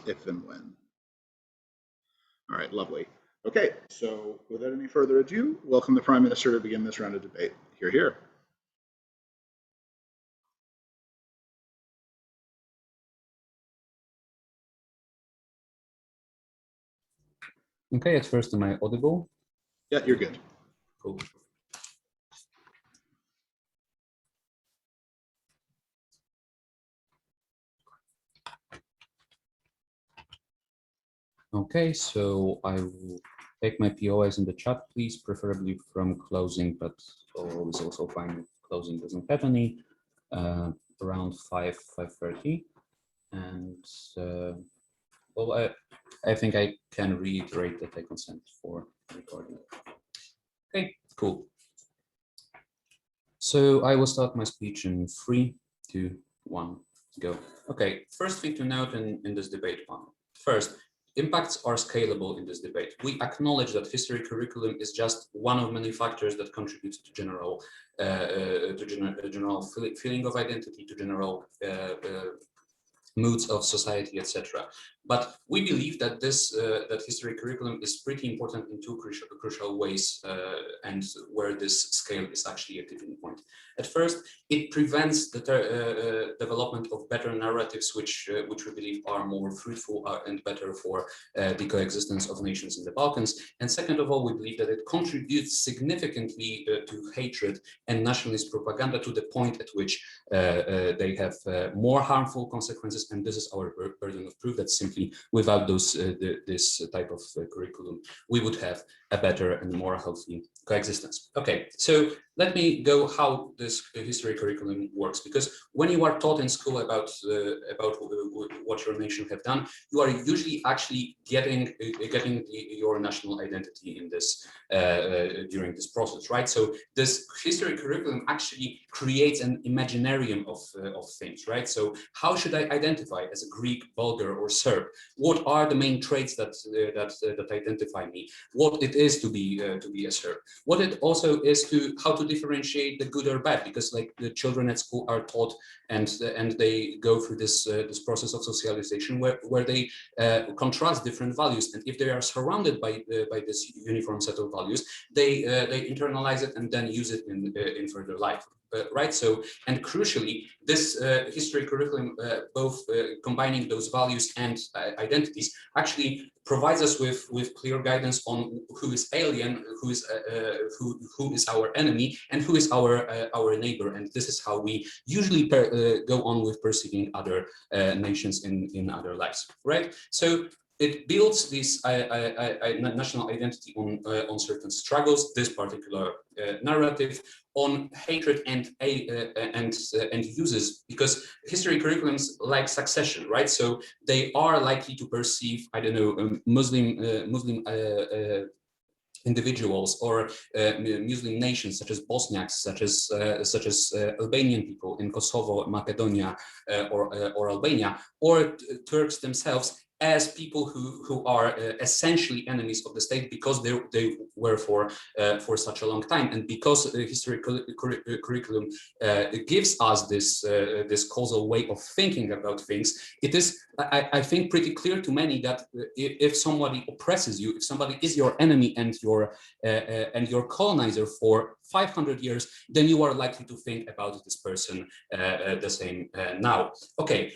if and when. All right, lovely. Okay, so without any further ado, welcome the Prime Minister to begin this round of debate. Hear, hear. Okay, at first, am I audible? Yeah, you're good. Cool. Okay, so I will take my POIs in the chat, please, preferably from closing, but always also fine if closing doesn't have any, around 5:30. And well, I think I can reiterate that I consent for recording. Okay, cool. So I will start my speech in 3, 2, 1, go. Okay, first thing to note in this debate panel. First, impacts are scalable in this debate. We acknowledge that history curriculum is just one of many factors that contribute to general feeling of identity, to general moods of society, etc. But we believe that that history curriculum is pretty important in two crucial ways, and where this scale is actually a tipping point. At first, it prevents the development of better narratives, which we believe are more fruitful and better for the coexistence of nations in the Balkans. And second of all, we believe that it contributes significantly to hatred and nationalist propaganda, to the point at which they have more harmful consequences. And this is our burden of proof, that simply without this type of curriculum, we would have a better and more healthy coexistence. Okay, so let me go how this history curriculum works, because when you are taught in school about what your nation have done, you are usually actually getting your national identity in this during this process, right? So this history curriculum actually creates an imaginarium of things, right? So how should I identify as a Greek, Bulgar, or Serb? What are the main traits that identify me? What it is to be a Serb? What it also is how to differentiate the good or bad, because like the children at school are taught and they go through this process of socialization where they contrast different values, and if they are surrounded by this uniform set of values, they internalize it and then use it in further life. Right, so, and crucially, this history curriculum, both combining those values and identities, actually provides us with clear guidance on who is alien, who is our enemy, and who is our neighbor. And this is how we usually go on with perceiving other nations in other lives, right? So it builds this national identity on certain struggles, this particular narrative, on hatred and uses, because history curriculums like succession, right? So they are likely to perceive, I don't know, Muslim individuals or Muslim nations such as Bosniaks, such as Albanian people in Kosovo, Macedonia, or Albania, or Turks themselves, as people who are essentially enemies of the state, because they were for such a long time, and because the history curriculum gives us this causal way of thinking about things. It is, I think, pretty clear to many that if somebody oppresses you, if somebody is your enemy and your colonizer for 500 years, then you are likely to think about this person the same now. Okay.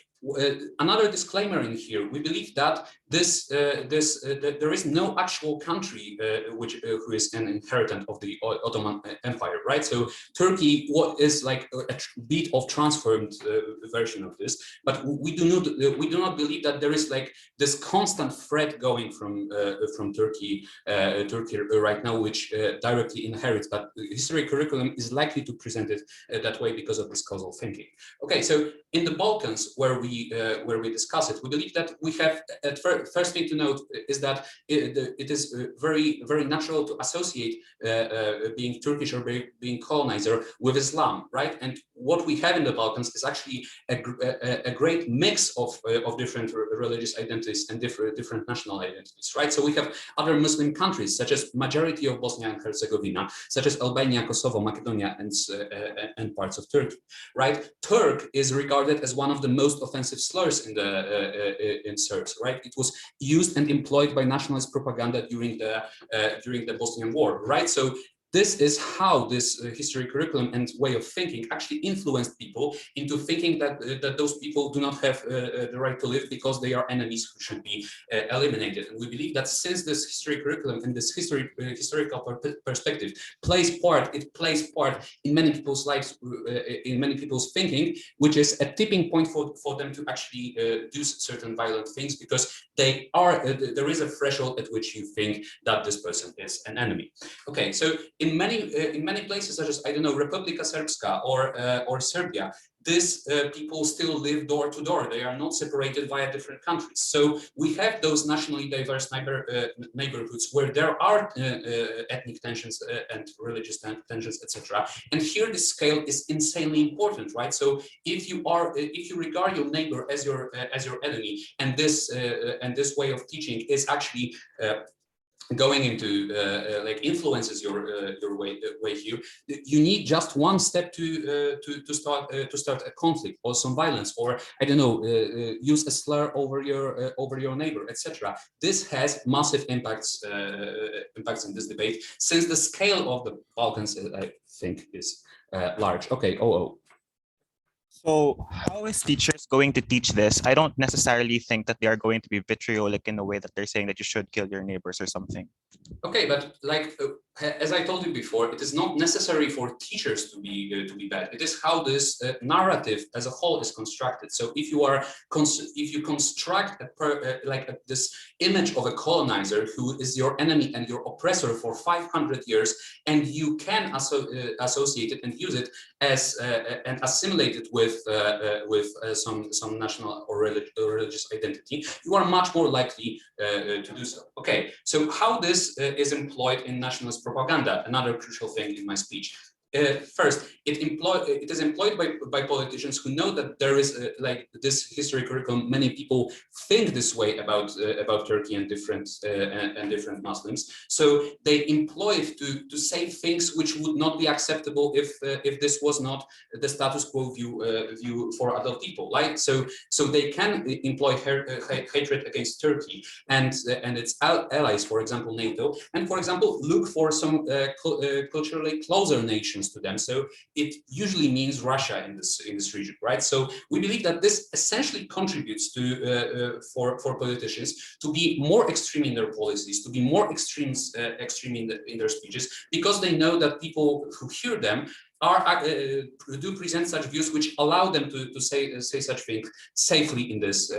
Another disclaimer in here: we believe that there is no actual country who is an inheritant of the Ottoman Empire, right? So Turkey is like a bit of transformed version of this, but we do not believe that there is like this constant threat going from Turkey right now, which directly inherits. But the history curriculum is likely to present it that way because of this causal thinking. Okay, so in the Balkans, where we discuss it, we believe that we have, first thing to note is that it is very, very natural to associate being Turkish or being colonizer with Islam, right? And what we have in the Balkans is actually a great mix of different religious identities and different national identities, right? So we have other Muslim countries, such as majority of Bosnia and Herzegovina, such as Albania, Kosovo, Macedonia, and parts of Turkey, right? Turk is regarded regarded as one of the most offensive slurs in Serbs, right? It was used and employed by nationalist propaganda during the Bosnian War, right? So this is how this history curriculum and way of thinking actually influenced people into thinking that those people do not have the right to live because they are enemies who should be eliminated. And we believe that since this history curriculum and this historical perspective plays part in many people's lives, in many people's thinking, which is a tipping point for them to actually do certain violent things, because there is a threshold at which you think that this person is an enemy. Okay, so in many places, such as, I don't know, Republika Srpska or Serbia, these people still live door to door. They are not separated via different countries. So we have those nationally diverse neighborhoods where there are ethnic tensions and religious tensions, etc. And here the scale is insanely important, right? So if you regard your neighbor as your enemy, and this way of teaching is actually going into like influences your way here, you need just one step to start a conflict or some violence, or I don't know, use a slur over your neighbor, etc. This has massive impacts in this debate, since the scale of the Balkans, I think, is large. Okay. So how is teachers going to teach this? I don't necessarily think that they are going to be vitriolic in the way that they're saying that you should kill your neighbors or something. Okay, but like as I told you before, it is not necessary for teachers to be bad. It is how this narrative as a whole is constructed. So if you construct this image of a colonizer who is your enemy and your oppressor for 500 years, and you can associate it and use it as and assimilate it with some national or religious identity, you are much more likely to do so. Okay, so how this is employed in nationalist propaganda, another crucial thing in my speech. First, it is employed by politicians who know that there is like this history curriculum. Many people think this way about Turkey and different Muslims, so they employ it to say things which would not be acceptable if this was not the status quo view for other people. Like so they can employ hatred against Turkey and its allies, for example NATO, and for example look for some culturally closer nations to them. So it usually means Russia in this region, right? So we believe that this essentially contributes to for politicians to be more extreme in their policies, to be more extreme in their speeches, because they know that people who hear them do present such views which allow them to say such things safely in this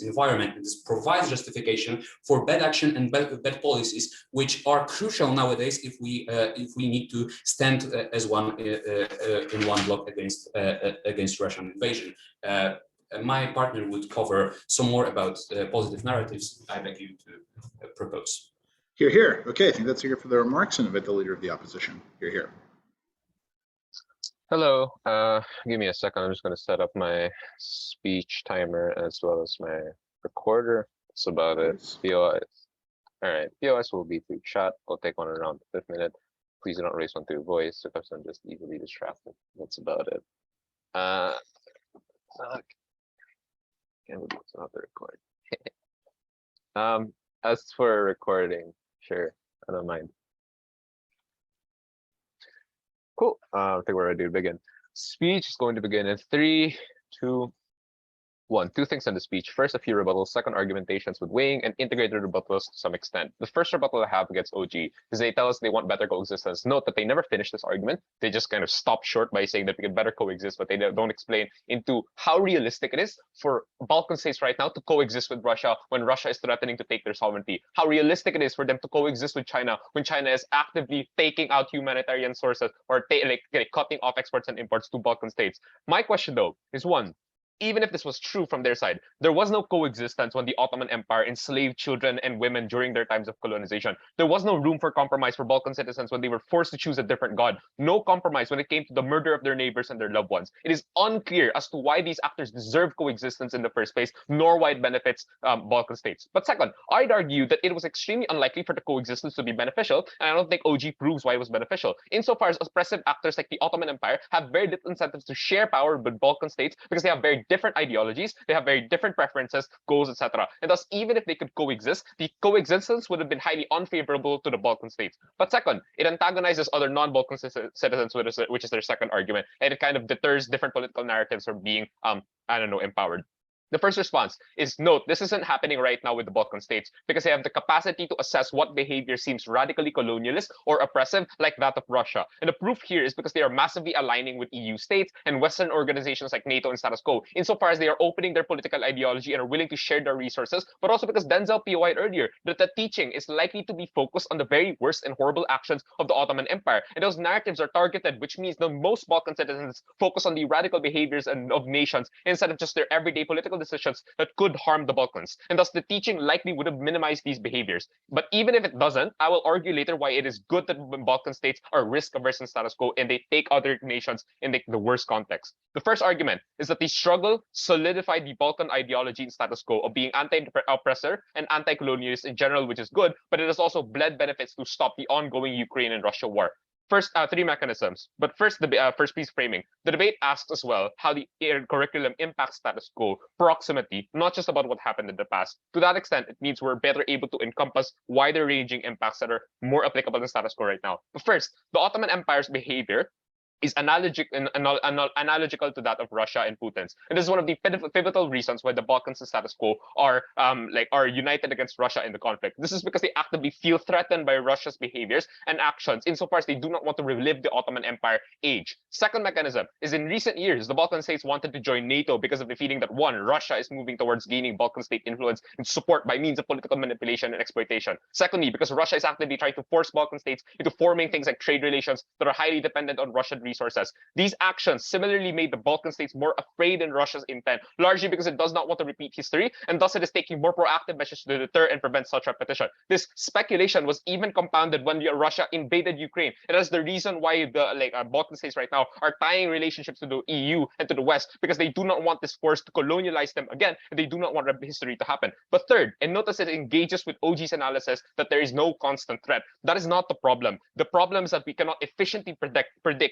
environment. And this provides justification for bad action and bad policies, which are crucial nowadays if we need to stand as one in one block against Russian invasion. My partner would cover some more about positive narratives. I beg you to propose. Hear, hear. Okay, I think that's it for the remarks, and invite the leader of the opposition. Hear, hear. Hello, give me a second. I'm just going to set up my speech timer as well as my recorder. That's about it. POS. All right, POS will be through chat. I'll take one around the 5th minute. Please do not raise one through voice because I'm just easily distracted. That's about it. Can't believe it's not the record. As for recording, sure, I don't mind. Cool. I think we're ready to begin. Speech is going to begin in 3, 2, 1. Two things on the speech. First, a few rebuttals. Second, argumentations with weighing and integrated rebuttals to some extent. The first rebuttal I have against OG is they tell us they want better coexistence. Note that they never finish this argument. They just kind of stop short by saying that we can better coexist, but they don't explain into how realistic it is for Balkan states right now to coexist with Russia when Russia is threatening to take their sovereignty. How realistic it is for them to coexist with China when China is actively taking out humanitarian sources or cutting off exports and imports to Balkan states. My question though is one, even if this was true from their side, there was no coexistence when the Ottoman Empire enslaved children and women during their times of colonization. There was no room for compromise for Balkan citizens when they were forced to choose a different god. No compromise when it came to the murder of their neighbors and their loved ones. It is unclear as to why these actors deserve coexistence in the first place, nor why it benefits Balkan states. But second, I'd argue that it was extremely unlikely for the coexistence to be beneficial, and I don't think OG proves why it was beneficial. Insofar as oppressive actors like the Ottoman Empire have very little incentives to share power with Balkan states because they have very different ideologies, they have very different preferences, goals, etc. And thus, even if they could coexist, the coexistence would have been highly unfavorable to the Balkan states. But second, it antagonizes other non-Balkan citizens, which is their second argument, and it kind of deters different political narratives from being, empowered. The first response is, note, this isn't happening right now with the Balkan states because they have the capacity to assess what behavior seems radically colonialist or oppressive like that of Russia. And the proof here is because they are massively aligning with EU states and Western organizations like NATO and status quo, insofar as they are opening their political ideology and are willing to share their resources, but also because Denzel POI'd earlier that the teaching is likely to be focused on the very worst and horrible actions of the Ottoman Empire. And those narratives are targeted, which means that most Balkan citizens focus on the radical behaviors of nations instead of just their everyday political decisions that could harm the Balkans, and thus the teaching likely would have minimized these behaviors. But even if it doesn't, I will argue later why it is good that Balkan states are risk-averse in status quo and they take other nations in the worst context. The first argument is that the struggle solidified the Balkan ideology and status quo of being anti-oppressor and anti-colonialist in general, which is good, but it has also bled benefits to stop the ongoing Ukraine and Russia war. First, three mechanisms. But first, the first piece framing. The debate asks as well how the curriculum impacts status quo proximately, not just about what happened in the past. To that extent, it means we're better able to encompass wider ranging impacts that are more applicable than status quo right now. But first, the Ottoman Empire's behavior is analogical to that of Russia and Putin's. And this is one of the pivotal reasons why the Balkans and status quo are united against Russia in the conflict. This is because they actively feel threatened by Russia's behaviors and actions insofar as they do not want to relive the Ottoman Empire age. Second mechanism is in recent years, the Balkan states wanted to join NATO because of the feeling that one, Russia is moving towards gaining Balkan state influence and support by means of political manipulation and exploitation. Secondly, because Russia is actively trying to force Balkan states into forming things like trade relations that are highly dependent on Russian resources. These actions similarly made the Balkan states more afraid in Russia's intent, largely because it does not want to repeat history, and thus it is taking more proactive measures to deter and prevent such repetition. This speculation was even compounded when Russia invaded Ukraine. And that's the reason why the Balkan states right now are tying relationships to the EU and to the West, because they do not want this force to colonialize them again, and they do not want history to happen. But third, and notice it engages with OG's analysis that there is no constant threat. That is not the problem. The problem is that we cannot efficiently predict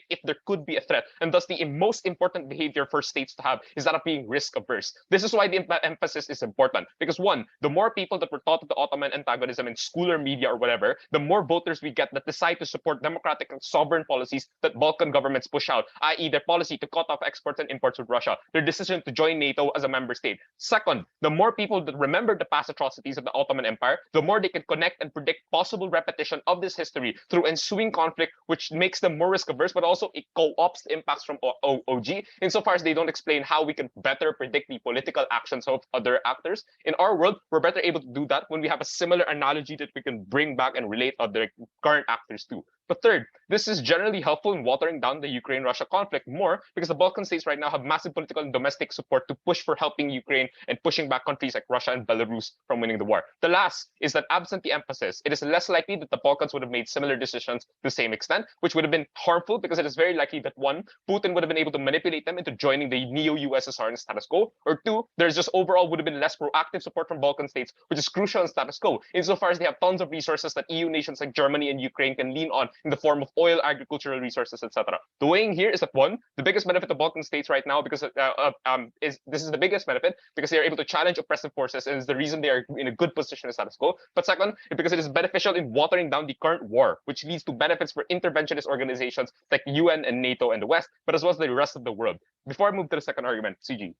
if there could be a threat, and thus the most important behavior for states to have is that of being risk averse. This is why the emphasis is important, because one, the more people that were taught of the Ottoman antagonism in school or media or whatever, the more voters we get that decide to support democratic and sovereign policies that Balkan governments push out, i.e. their policy to cut off exports and imports with Russia, their decision to join NATO as a member state. Second, the more people that remember the past atrocities of the Ottoman Empire, the more they can connect and predict possible repetition of this history through ensuing conflict, which makes them more risk averse, but also it co-ops the impacts from OG insofar as they don't explain how we can better predict the political actions of other actors. In our world, we're better able to do that when we have a similar analogy that we can bring back and relate other current actors to. But third, this is generally helpful in watering down the Ukraine-Russia conflict more because the Balkan states right now have massive political and domestic support to push for helping Ukraine and pushing back countries like Russia and Belarus from winning the war. The last is that absent the emphasis, it is less likely that the Balkans would have made similar decisions to the same extent, which would have been harmful because it is very likely that one, Putin would have been able to manipulate them into joining the neo-USSR and status quo, or two, there's just overall would have been less proactive support from Balkan states, which is crucial in status quo, insofar as they have tons of resources that EU nations like Germany and Ukraine can lean on in the form of oil, agricultural resources, etc. The weighing here is that one, the biggest benefit of Balkan states right now because this is the biggest benefit because they are able to challenge oppressive forces and is the reason they are in a good position in status quo. But second, because it is beneficial in watering down the current war, which leads to benefits for interventionist organizations like UN and NATO and the West, but as well as the rest of the world. Before I move to the second argument, CG.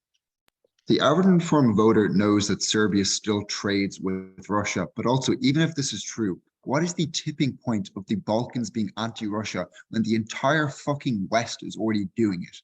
The average informed voter knows that Serbia still trades with Russia, but also, even if this is true, what is the tipping point of the Balkans being anti-Russia when the entire fucking West is already doing it?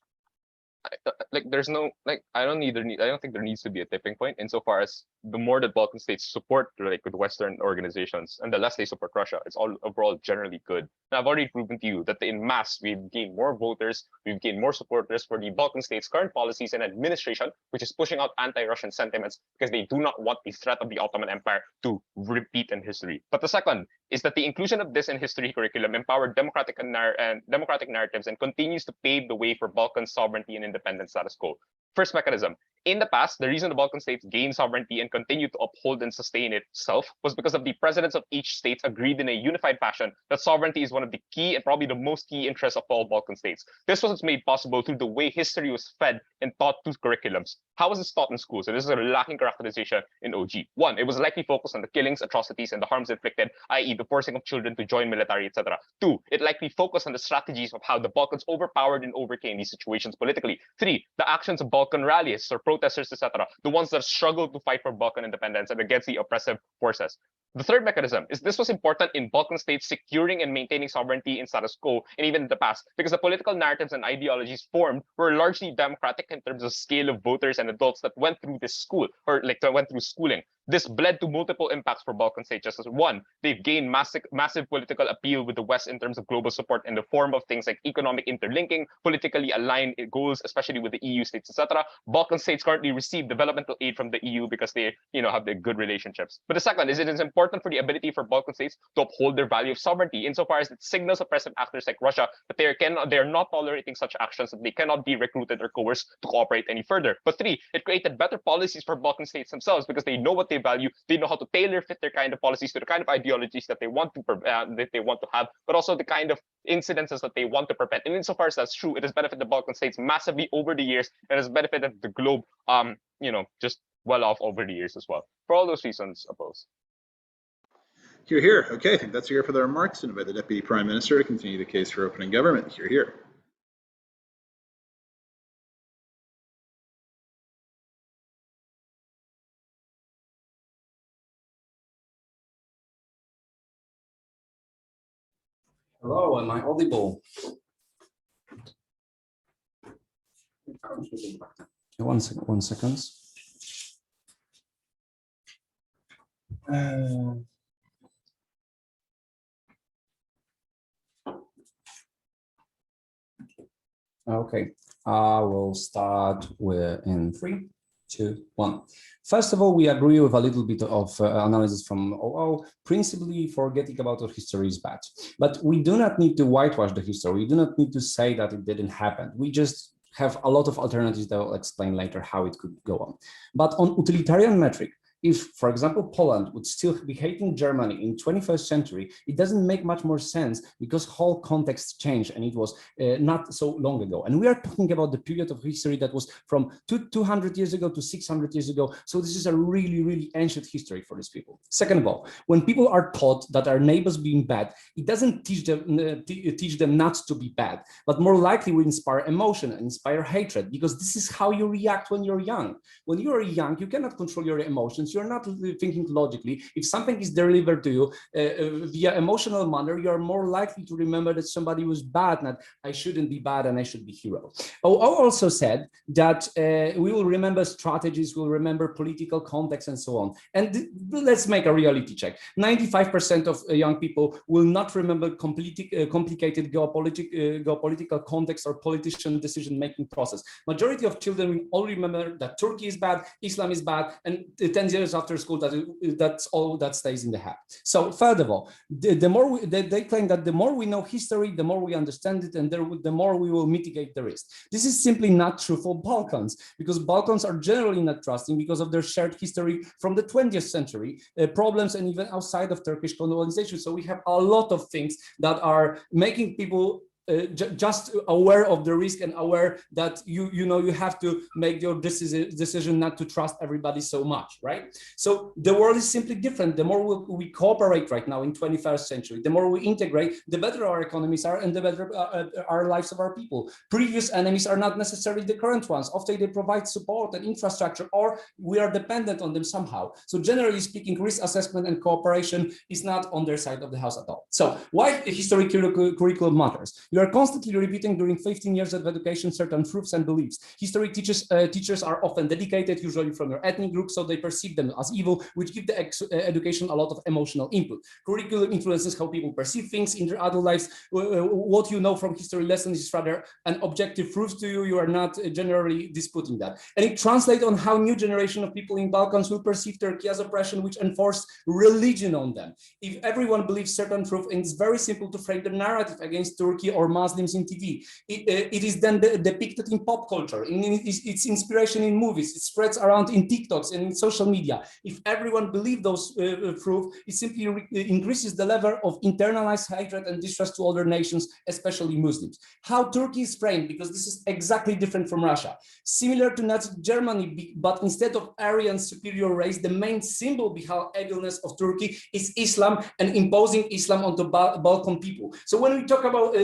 There's no I don't think there needs to be a tipping point insofar as the more that Balkan states support like with Western organizations and the less they support Russia, it's all overall generally good. Now, I've already proven to you that in mass, we've gained more voters, we've gained more supporters for the Balkan states' current policies and administration, which is pushing out anti-Russian sentiments because they do not want the threat of the Ottoman Empire to repeat in history. But the second is that the inclusion of this in history curriculum empowered democratic narratives and continues to pave the way for Balkan sovereignty and independent status quo. First mechanism. In the past, the reason the Balkan states gained sovereignty and continued to uphold and sustain itself was because of the presidents of each state agreed in a unified fashion that sovereignty is one of the key and probably the most key interests of all Balkan states. This was made possible through the way history was fed and taught to curriculums. How was this taught in schools? So this is a lacking characterization in OG. One, it was likely focused on the killings, atrocities, and the harms inflicted, i.e. the forcing of children to join military, etc. Two, it likely focused on the strategies of how the Balkans overpowered and overcame these situations politically. Three, the actions of Balkan rallies or protesters, etc., the ones that struggled to fight for Balkan independence and against the oppressive forces. The third mechanism is this was important in Balkan states securing and maintaining sovereignty in status quo and even in the past because the political narratives and ideologies formed were largely democratic in terms of scale of voters and adults that went through this school or went through schooling. This bled to multiple impacts for Balkan states. Just as one, they've gained massive political appeal with the West in terms of global support in the form of things like economic interlinking, politically aligned goals, especially with the EU states, etc. Balkan states currently receive developmental aid from the EU because they, have the good relationships. But the second is it is important for the ability for Balkan states to uphold their value of sovereignty, insofar as it signals oppressive actors like Russia that they are not tolerating such actions, that they cannot be recruited or coerced to cooperate any further. But three, it created better policies for Balkan states themselves because they know what they value, they know how to tailor fit their kind of policies to the kind of ideologies that they want to have, but also the kind of incidences that they want to prevent. And insofar as that's true, it has benefited the Balkan states massively over the years and has benefited the globe, just well off over the years as well. For all those reasons, oppose. Hear, hear. Okay, I think that's here for the remarks, and invite the Deputy Prime Minister to continue the case for opening government. Hear, hear. Hello, am I audible? One second. Okay, I will start in 3, 2, 1. First of all, we agree with a little bit of analysis from OO. Principally, forgetting about our history is bad. But we do not need to whitewash the history. We do not need to say that it didn't happen. We just have a lot of alternatives that I'll explain later how it could go on. But on utilitarian metric, if, for example, Poland would still be hating Germany in 21st century, it doesn't make much more sense because whole context changed and it was not so long ago. And we are talking about the period of history that was from 200 years ago to 600 years ago. So this is a really, really ancient history for these people. Second of all, when people are taught that our neighbors being bad, it doesn't teach them not to be bad, but more likely will inspire emotion and inspire hatred, because this is how you react when you're young. When you are young, you cannot control your emotions. You're not thinking logically. If something is delivered to you via emotional manner, you are more likely to remember that somebody was bad, not I shouldn't be bad and I should be hero. O also said that we will remember strategies, we'll remember political context and so on. And let's make a reality check. 95% of young people will not remember complicated geopolitical context or politician decision-making process. Majority of children will all remember that Turkey is bad, Islam is bad, and 10 years after school, that's all that stays in the head. So furthermore, the more they claim that the more we know history, the more we understand it, and the more we will mitigate the risk. This is simply not true for Balkans, because Balkans are generally not trusting because of their shared history from the 20th century, problems, and even outside of Turkish colonization. So we have a lot of things that are making people just aware of the risk and aware that you have to make your decision not to trust everybody so much, right? So the world is simply different. The more we cooperate right now in 21st century, the more we integrate, the better our economies are and the better our lives of our people. Previous enemies are not necessarily the current ones. Often they provide support and infrastructure, or we are dependent on them somehow. So generally speaking, risk assessment and cooperation is not on their side of the house at all. So why history curriculum matters? We are constantly repeating during 15 years of education certain truths and beliefs. History teachers are often dedicated, usually from your ethnic group, so they perceive them as evil, which give the education a lot of emotional input. Curriculum influences how people perceive things in their adult lives. What you know from history lessons is rather an objective truth to you. You are not generally disputing that. And it translates on how new generation of people in Balkans will perceive Turkey as oppression, which enforced religion on them. If everyone believes certain truth, and it's very simple to frame the narrative against Turkey or Muslims in TV, it is then depicted in pop culture, in its inspiration in movies, it spreads around in TikToks and in social media. If everyone believes those truth, it simply increases the level of internalized hatred and distrust to other nations, especially Muslims. How Turkey is framed, because this is exactly different from Russia. Similar to Nazi Germany, but instead of Aryan superior race, the main symbol behind evilness of Turkey is Islam and imposing Islam onto Balkan people. So when we talk about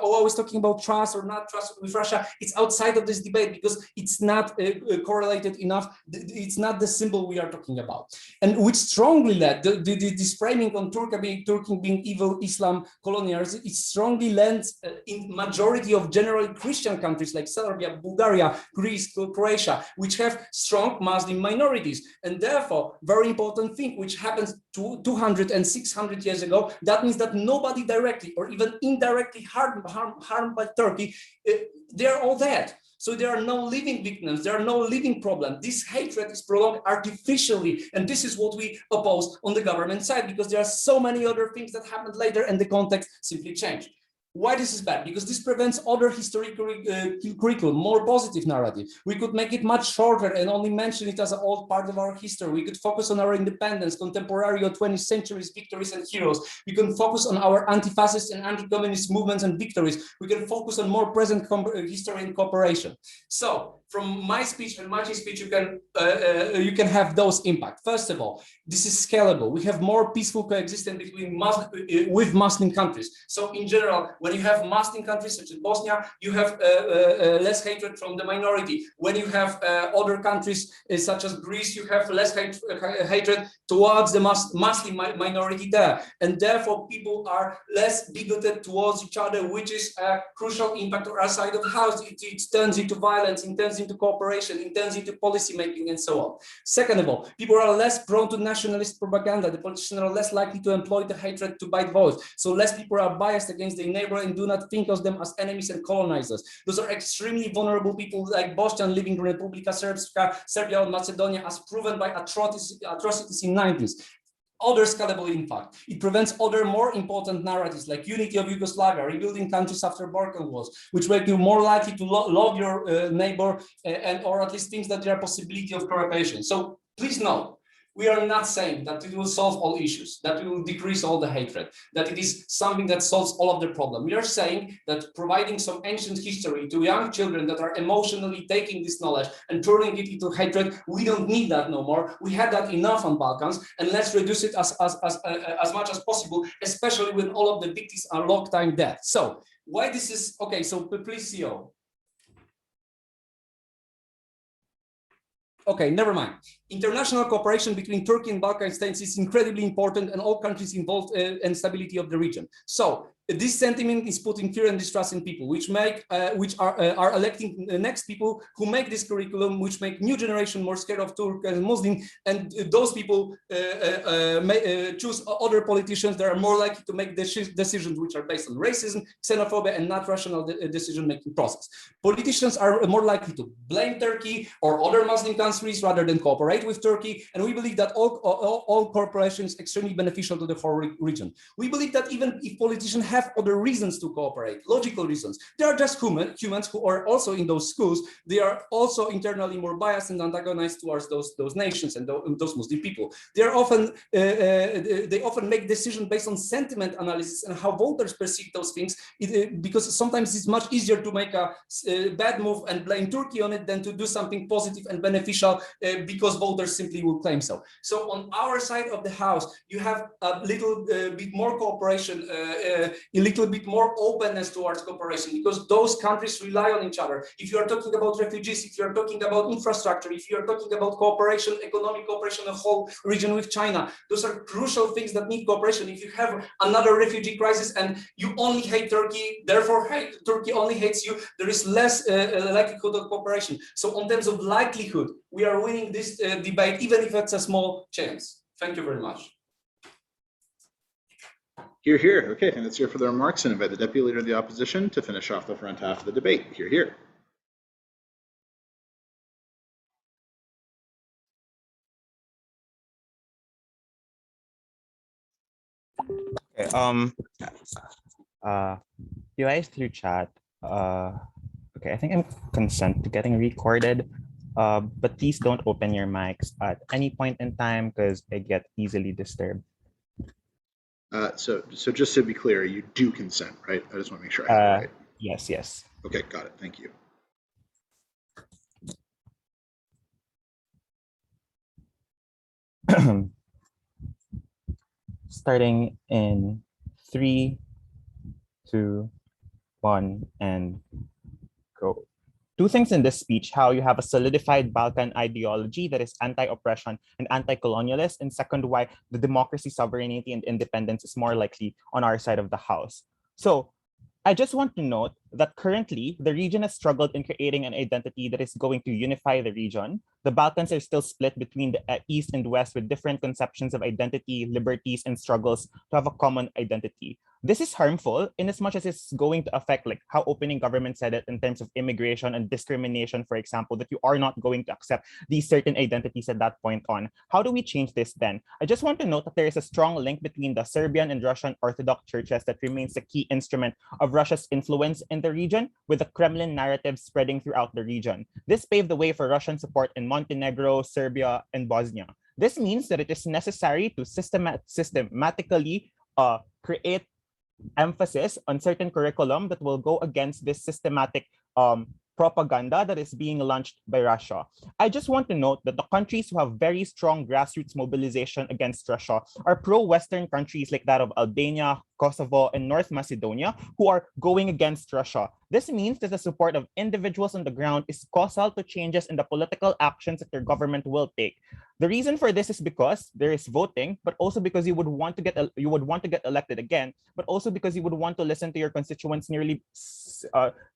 always talking about trust or not trust with Russia, it's outside of this debate because it's not correlated enough. It's not the symbol we are talking about, and which strongly led this framing on Turkey being evil, Islam, colonizers. It strongly lends in majority of generally Christian countries like Serbia, Bulgaria, Greece, Croatia, which have strong Muslim minorities, and therefore very important thing which happens 200 and 600 years ago. That means that nobody directly or even indirectly harmed by Turkey. They are all dead. So there are no living victims, there are no living problems. This hatred is prolonged artificially, and this is what we oppose on the government side, because there are so many other things that happened later and the context simply changed. Why this is bad? Because this prevents other historical curriculum, more positive narrative. We could make it much shorter and only mention it as an old part of our history. We could focus on our independence, contemporary or 20th century's victories and heroes. We can focus on our anti-fascist and anti-communist movements and victories. We can focus on more present history and cooperation. So from my speech and Macie's speech, you can have those impact. First of all, this is scalable. We have more peaceful coexistence with Muslim countries. So in general, when you have Muslim countries such as Bosnia, you have less hatred from the minority. When you have other countries such as Greece, you have less hatred towards the Muslim minority there. And therefore, people are less bigoted towards each other, which is a crucial impact on our side of the house. It turns into violence, it turns into cooperation, it turns into policy making, and so on. Second of all, people are less prone to nationalist propaganda. The politicians are less likely to employ the hatred to buy votes. So less people are biased against their neighbor and do not think of them as enemies and colonizers. Those are extremely vulnerable people like Bosnian living in Republika Srpska, Serbia, or Macedonia, as proven by atrocities in 90s. Other scalable impact. It prevents other more important narratives like unity of Yugoslavia, rebuilding countries after Balkan wars, which make you more likely to love your neighbor or at least think that there are possibility of cooperation. So please note, we are not saying that it will solve all issues, that it will decrease all the hatred, that it is something that solves all of the problem. We are saying that providing some ancient history to young children that are emotionally taking this knowledge and turning it into hatred, we don't need that no more. We had that enough on Balkans, and let's reduce it as much as possible, especially when all of the victims are long time dead. So why this is, okay, so please, CEO. Okay, never mind. International cooperation between Turkey and Balkan states is incredibly important, and all countries involved in stability of the region. So this sentiment is putting fear and distrust in people, which are electing the next people who make this curriculum, which make new generation more scared of Turk and Muslim, and those people choose other politicians that are more likely to make decisions which are based on racism, xenophobia, and not rational decision-making process. Politicians are more likely to blame Turkey or other Muslim countries rather than cooperate with Turkey, and we believe that all cooperation is extremely beneficial to the whole region. We believe that even if politicians have other reasons to cooperate, logical reasons, they are just humans who are also in those schools. They are also internally more biased and antagonized towards those nations and those Muslim people. They often make decisions based on sentiment analysis and how voters perceive those things, because sometimes it's much easier to make a bad move and blame Turkey on it than to do something positive and beneficial because voters simply will claim so. So on our side of the house, you have a little bit more cooperation, a little bit more openness towards cooperation, because those countries rely on each other. If you are talking about refugees, if you are talking about infrastructure, if you are talking about cooperation, economic cooperation, the whole region with China, those are crucial things that need cooperation. If you have another refugee crisis and you only hate Turkey, therefore Turkey only hates you, there is less likelihood of cooperation. So on terms of likelihood, we are winning this debate, even if it's a small chance. Thank you very much. Hear, hear. Okay, and let's hear for the remarks and invite the Deputy Leader of the Opposition to finish off the front half of the debate. Hear, hear. Okay, you guys through chat. Okay, I think I'm consent to getting recorded. But please don't open your mics at any point in time because I get easily disturbed. So just to be clear, you do consent, right? I just want to make sure I have it right. Yes, yes. Okay, got it. Thank you. Starting in 3, 2, 1, and go. Two things in this speech: how you have a solidified Balkan ideology that is anti-oppression and anti-colonialist, and second, why the democracy, sovereignty, and independence is more likely on our side of the house. So I just want to note that currently the region has struggled in creating an identity that is going to unify the region. The Balkans are still split between the East and West with different conceptions of identity, liberties, and struggles to have a common identity. This is harmful in as much as it's going to affect like how opening government said it in terms of immigration and discrimination, for example, that you are not going to accept these certain identities at that point on. How do we change this then? I just want to note that there is a strong link between the Serbian and Russian Orthodox churches that remains the key instrument of Russia's influence in the region, with the Kremlin narrative spreading throughout the region. This paved the way for Russian support in Montenegro, Serbia, and Bosnia. This means that it is necessary to systematically create emphasis on certain curriculum that will go against this systematic propaganda that is being launched by Russia. I just want to note that the countries who have very strong grassroots mobilization against Russia are pro-Western countries like that of Albania, Kosovo, and North Macedonia, who are going against Russia. This means that the support of individuals on the ground is causal to changes in the political actions that their government will take. The reason for this is because there is voting, but also because you would want to get elected again, but also because you would want to listen to your constituents nearly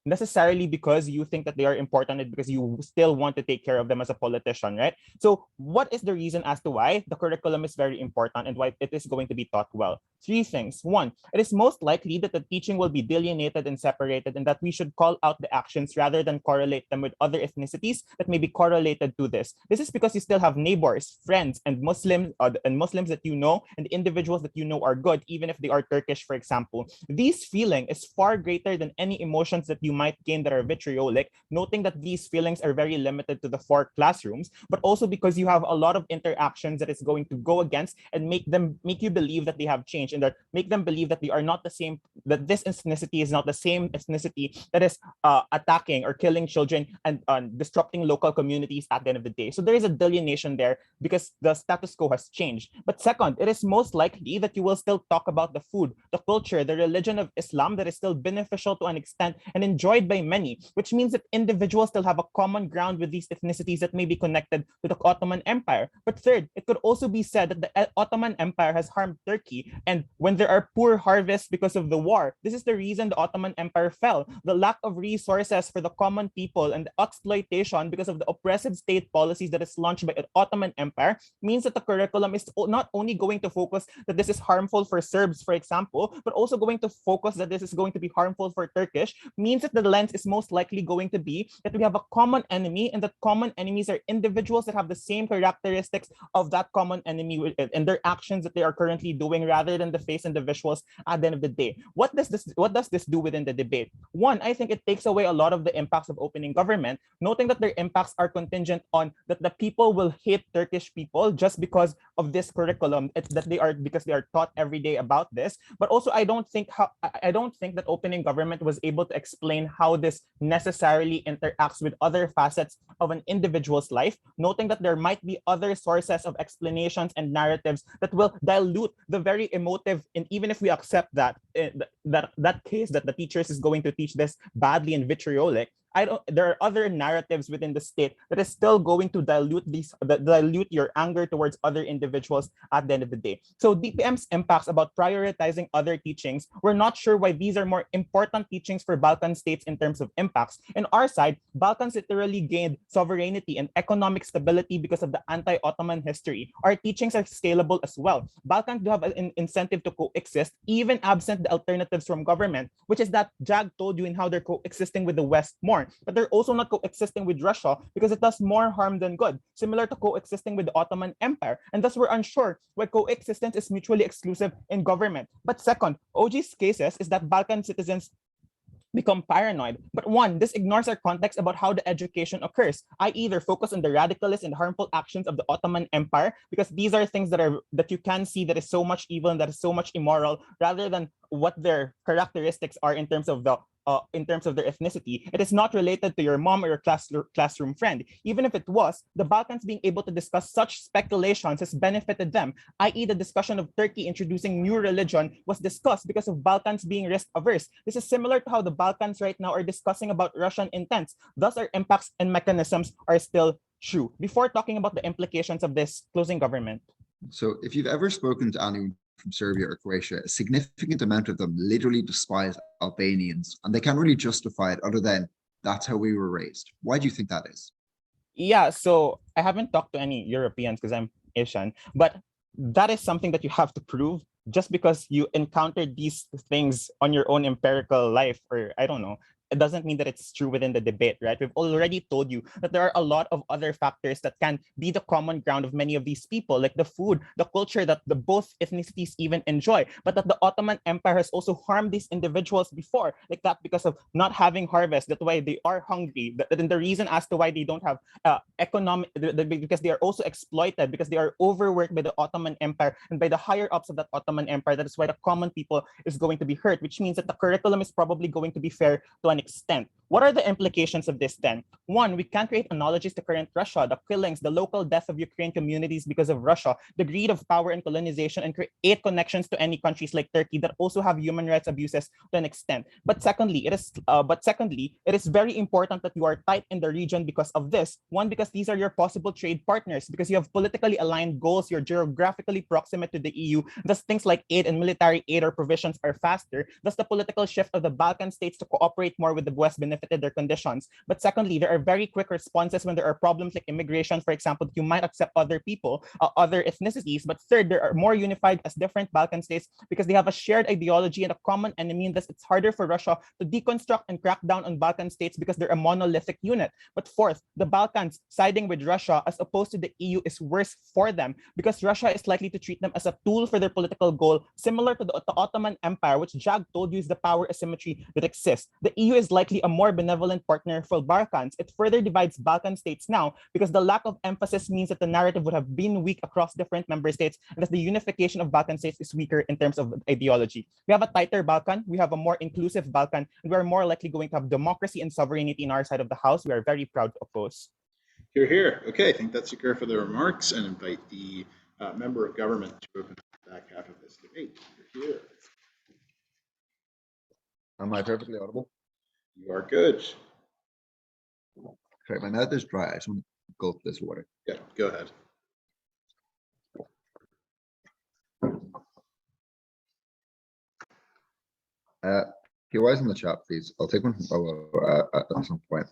necessarily because you think that they are important and because you still want to take care of them as a politician, right? So what is the reason as to why the curriculum is very important and why it is going to be taught well? Three things. One, it is most likely that the teaching will be delineated and separated, and that we should call out the actions rather than correlate them with other ethnicities that may be correlated to this. This is because you still have neighbors, friends, and Muslims that you know, and individuals that you know are good, even if they are Turkish, for example. This feeling is far greater than any emotions that you might gain that are vitriolic, noting that these feelings are very limited to the 4 classrooms, but also because you have a lot of interactions that is going to go against and make you believe that they have changed, and that make them believe that they are not the same, that this ethnicity is not the same ethnicity that is attacking or killing children and disrupting local communities at the end of the day. So there is a delineation there because the status quo has changed. But second, it is most likely that you will still talk about the food, the culture, the religion of Islam that is still beneficial to an extent and enjoyed by many, which means that individuals still have a common ground with these ethnicities that may be connected to the Ottoman Empire. But third, it could also be said that the Ottoman Empire has harmed Turkey, and when there are poor harvests because of the war, this is the reason the Ottoman Empire fell. The lack of resources for the common people and the exploitation because of the oppressive state policies that is launched by the Ottoman Empire means that the curriculum is not only going to focus that this is harmful for Serbs, for example, but also going to focus that this is going to be harmful for Turkish, means that the lens is most likely going to be that we have a common enemy, and that common enemies are individuals that have the same characteristics of that common enemy and their actions that they are currently doing, rather than the face and the visuals individuals at the end of the day. What does this do within the debate? One, I think it takes away a lot of the impacts of opening government, noting that their impacts are contingent on that the people will hate Turkish people just because of this curriculum. It's that because they are taught every day about this. But also, I don't think that opening government was able to explain how this necessarily interacts with other facets of an individual's life, noting that there might be other sources of explanations and narratives that will dilute the very emotive. And even if we accept that that case that the teachers is going to teach this badly and vitriolic, there are other narratives within the state that is still going to dilute your anger towards other individuals at the end of the day. So DPM's impacts about prioritizing other teachings, we're not sure why these are more important teachings for Balkan states in terms of impacts. In our side, Balkans literally gained sovereignty and economic stability because of the anti-Ottoman history. Our teachings are scalable as well. Balkans do have an incentive to coexist, even absent the alternatives from government, which is that Jag told you in how they're coexisting with the West more. But they're also not coexisting with Russia because it does more harm than good, similar to coexisting with the Ottoman Empire. And thus we're unsure why coexistence is mutually exclusive in government. But second, OG's cases is that Balkan citizens become paranoid. But one, this ignores our context about how the education occurs, i.e. they're focused on the radicalist and harmful actions of the Ottoman Empire, because these are things that you can see that is so much evil and that is so much immoral, rather than what their characteristics are in terms of their ethnicity. It is not related to your mom or your classroom friend. Even if it was, the Balkans being able to discuss such speculations has benefited them, i.e. the discussion of Turkey introducing new religion was discussed because of Balkans being risk averse. This is similar to how the Balkans right now are discussing about Russian intents. Thus our impacts and mechanisms are still true. Before talking about the implications of this closing government. So if you've ever spoken to anyone from Serbia or Croatia, a significant amount of them literally despise Albanians, and they can't really justify it other than that's how we were raised. Why do you think that is? Yeah, so I haven't talked to any Europeans because I'm Asian, but that is something that you have to prove just because you encountered these things on your own empirical life, or I don't know. It doesn't mean that it's true within the debate, right? We've already told you that there are a lot of other factors that can be the common ground of many of these people, like the food, the culture that the both ethnicities even enjoy, but that the Ottoman Empire has also harmed these individuals before, like that because of not having harvest, that's why they are hungry. And the reason as to why they don't have because they are also exploited, because they are overworked by the Ottoman Empire and by the higher ups of that Ottoman Empire. That is why the common people is going to be hurt, which means that the curriculum is probably going to be fair to an extent. What are the implications of this then? One, we can create analogies to current Russia, the killings, the local death of Ukrainian communities because of Russia, the greed of power and colonization, and create connections to any countries like Turkey that also have human rights abuses to an extent. But secondly, it is very important that you are tight in the region because of this. One, because these are your possible trade partners, because you have politically aligned goals, you're geographically proximate to the EU, thus things like aid and military aid or provisions are faster. Thus the political shift of the Balkan states to cooperate more with the West benefited their conditions. But secondly, there are very quick responses when there are problems like immigration, for example, you might accept other people, other ethnicities. But third, they are more unified as different Balkan states because they have a shared ideology and a common enemy, and thus it's harder for Russia to deconstruct and crack down on Balkan states because they're a monolithic unit. But fourth, the Balkans siding with Russia as opposed to the EU is worse for them because Russia is likely to treat them as a tool for their political goal, similar to the Ottoman Empire, which Jag told you is the power asymmetry that exists. The EU is likely a more benevolent partner for Balkans. It further divides Balkan states now because the lack of emphasis means that the narrative would have been weak across different member states, and that the unification of Balkan states is weaker in terms of ideology. We have a tighter Balkan, we have a more inclusive Balkan, and we are more likely going to have democracy and sovereignty in our side of the house. We are very proud to oppose. Hear, hear. Okay, I think that's secure for the remarks, and invite the member of government to open the back half of this debate. Hear, hear. Am I perfectly audible? You are good. Sorry, my mouth is dry. I just want to gulp this water. Yeah, go ahead. PY's in the chat, please. I'll take one from Olo at some point.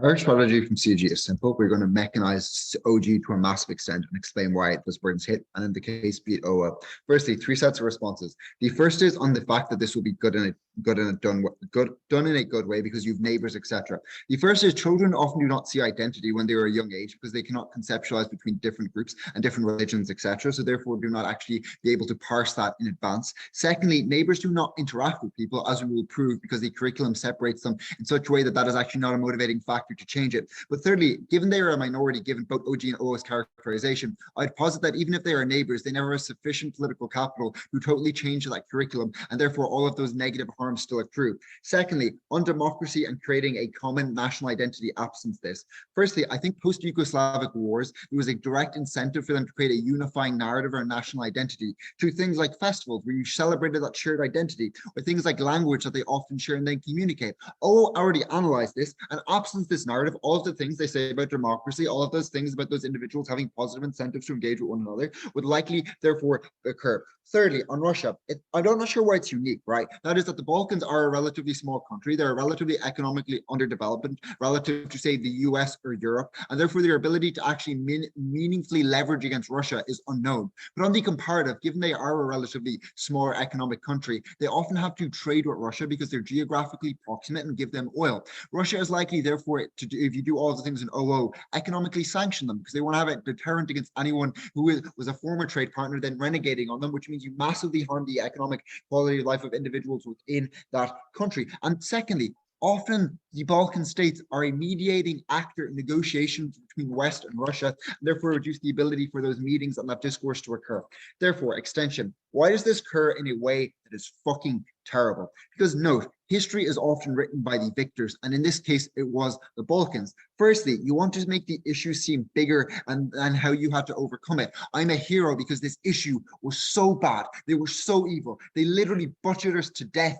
Our strategy from CG is simple. We're going to mechanize OG to a massive extent and explain why this burdens hit, and in the case beat OA. Firstly, 3 sets of responses. The first is on the fact that this will be good in a good in a done in a good way because you have neighbors, etc. The first is children often do not see identity when they are a young age because they cannot conceptualize between different groups and different religions, etc. So therefore do not actually be able to parse that in advance. Secondly, neighbors do not interact with people, as we will prove, because the curriculum separates them in such a way that that is actually not a motivating factor to change it. But thirdly, given they are a minority, given both OG and OO's characterization, I'd posit that even if they are neighbors, they never have sufficient political capital to totally change that curriculum, and therefore all of those negative harms still accrue. Secondly, on democracy and creating a common national identity absence this. Firstly, I think post-Yugoslavic wars, there was a direct incentive for them to create a unifying narrative or national identity through things like festivals where you celebrated that shared identity, or things like language that they often share and then communicate. Oh, already analyzed this, and absence this narrative, all of the things they say about democracy, all of those things about those individuals having positive incentives to engage with one another would likely therefore occur. Thirdly, on Russia, I'm not sure why it's unique, right? That is that the Balkans are a relatively small country. They're relatively economically underdeveloped relative to, say, the US or Europe, and therefore their ability to actually meaningfully leverage against Russia is unknown. But on the comparative, given they are a relatively smaller economic country, they often have to trade with Russia because they're geographically proximate and give them oil. Russia is likely, therefore, to do, if you do all the things in OO, economically sanction them because they want to have a deterrent against anyone who was a former trade partner then renegating on them, which means you massively harm the economic quality of life of individuals within that country. And secondly, often the Balkan states are a mediating actor in negotiations between West and Russia, and therefore reduce the ability for those meetings and that discourse to occur. Therefore, extension. Why does this occur in a way that is fucking terrible? Because note, history is often written by the victors, and in this case, it was the Balkans. Firstly, you want to make the issue seem bigger and how you had to overcome it. I'm a hero because this issue was so bad. They were so evil. They literally butchered us to death,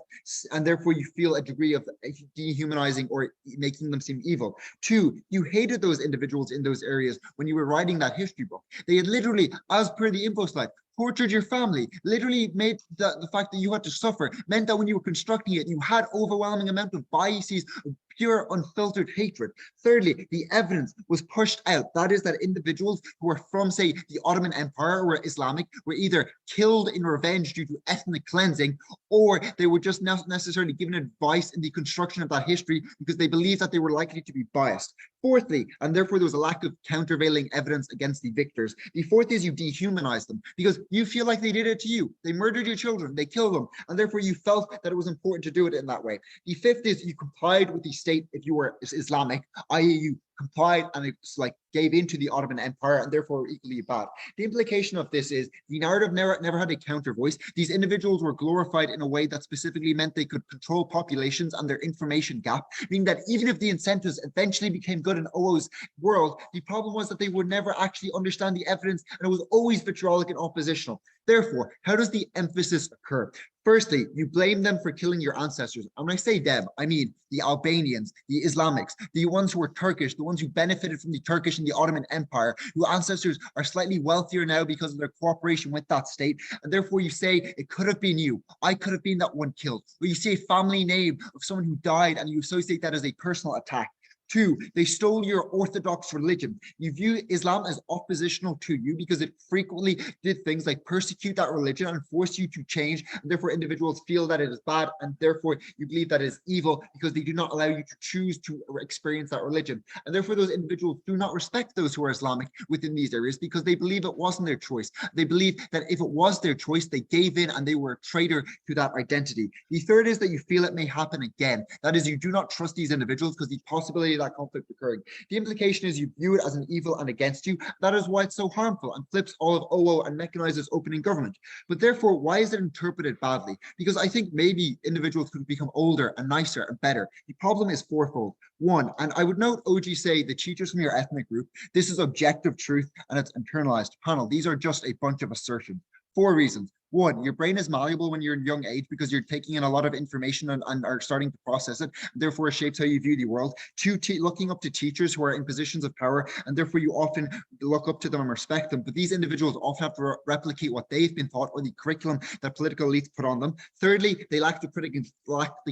and therefore you feel a degree of dehumanizing or making them seem evil. Two, you hated those individuals in those areas when you were writing that history book. They had literally, as per the info slide, tortured your family, literally made the fact that you had to suffer meant that when you were constructing it, you had overwhelming amount of biases, of pure unfiltered hatred. Thirdly, the evidence was pushed out. That is that individuals who were from, say, the Ottoman Empire or Islamic were either killed in revenge due to ethnic cleansing, or they were just not necessarily given advice in the construction of that history because they believed that they were likely to be biased. Fourthly, and therefore there was a lack of countervailing evidence against the victors. The fourth is you dehumanize them because you feel like they did it to you. They murdered your children, they killed them, and therefore you felt that it was important to do it in that way. The fifth is you complied with the state if you were Islamic, i.e. you complied and it's like gave into the Ottoman Empire and therefore equally bad. The implication of this is the narrative never had a counter voice. These individuals were glorified in a way that specifically meant they could control populations and their information gap, meaning that even if the incentives eventually became good in OO's world, the problem was that they would never actually understand the evidence and it was always vitriolic and oppositional. Therefore, how does the emphasis occur? Firstly, you blame them for killing your ancestors. And when I say them, I mean the Albanians, the Islamics, the ones who were Turkish, the ones who benefited from the Turkish and the Ottoman Empire, whose ancestors are slightly wealthier now because of their cooperation with that state. And therefore you say, it could have been you. I could have been that one killed. Or you say a family name of someone who died and you associate that as a personal attack. Two, they stole your Orthodox religion. You view Islam as oppositional to you because it frequently did things like persecute that religion and force you to change. And therefore, individuals feel that it is bad. And therefore, you believe that it is evil because they do not allow you to choose to experience that religion. And therefore, those individuals do not respect those who are Islamic within these areas because they believe it wasn't their choice. They believe that if it was their choice, they gave in and they were a traitor to that identity. The third is that you feel it may happen again. That is, you do not trust these individuals because the possibility of that conflict occurring. The implication is you view it as an evil and against you. That is why it's so harmful and flips all of OO and mechanizes opening government. But therefore, why is it interpreted badly? Because I think maybe individuals could become older and nicer and better. The problem is fourfold. One, and I would note OG say the teachers from your ethnic group, this is objective truth and it's internalized. Panel, these are just a bunch of assertions. 4 reasons. 1, your brain is malleable when you're in young age because you're taking in a lot of information and are starting to process it. And therefore, it shapes how you view the world. 2, looking up to teachers who are in positions of power, and therefore you often look up to them and respect them. But these individuals often have to replicate what they've been taught or the curriculum that political elites put on them. Thirdly, they lack the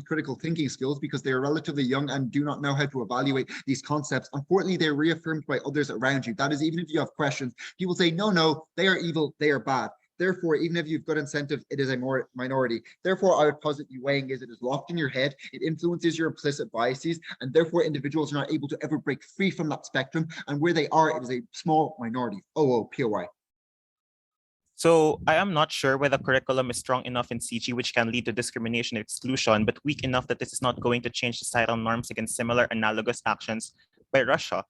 critical thinking skills because they are relatively young and do not know how to evaluate these concepts. And fourthly, they're reaffirmed by others around you. That is, even if you have questions, people say, no, they are evil, they are bad. Therefore, even if you've got incentive, it is a more minority. Therefore, I would posit the weighing is it is locked in your head, it influences your implicit biases, and therefore individuals are not able to ever break free from that spectrum. And where they are, it is a small minority. OOPOI. So I am not sure whether the curriculum is strong enough in CG, which can lead to discrimination and exclusion, but weak enough that this is not going to change societal norms against similar analogous actions by Russia.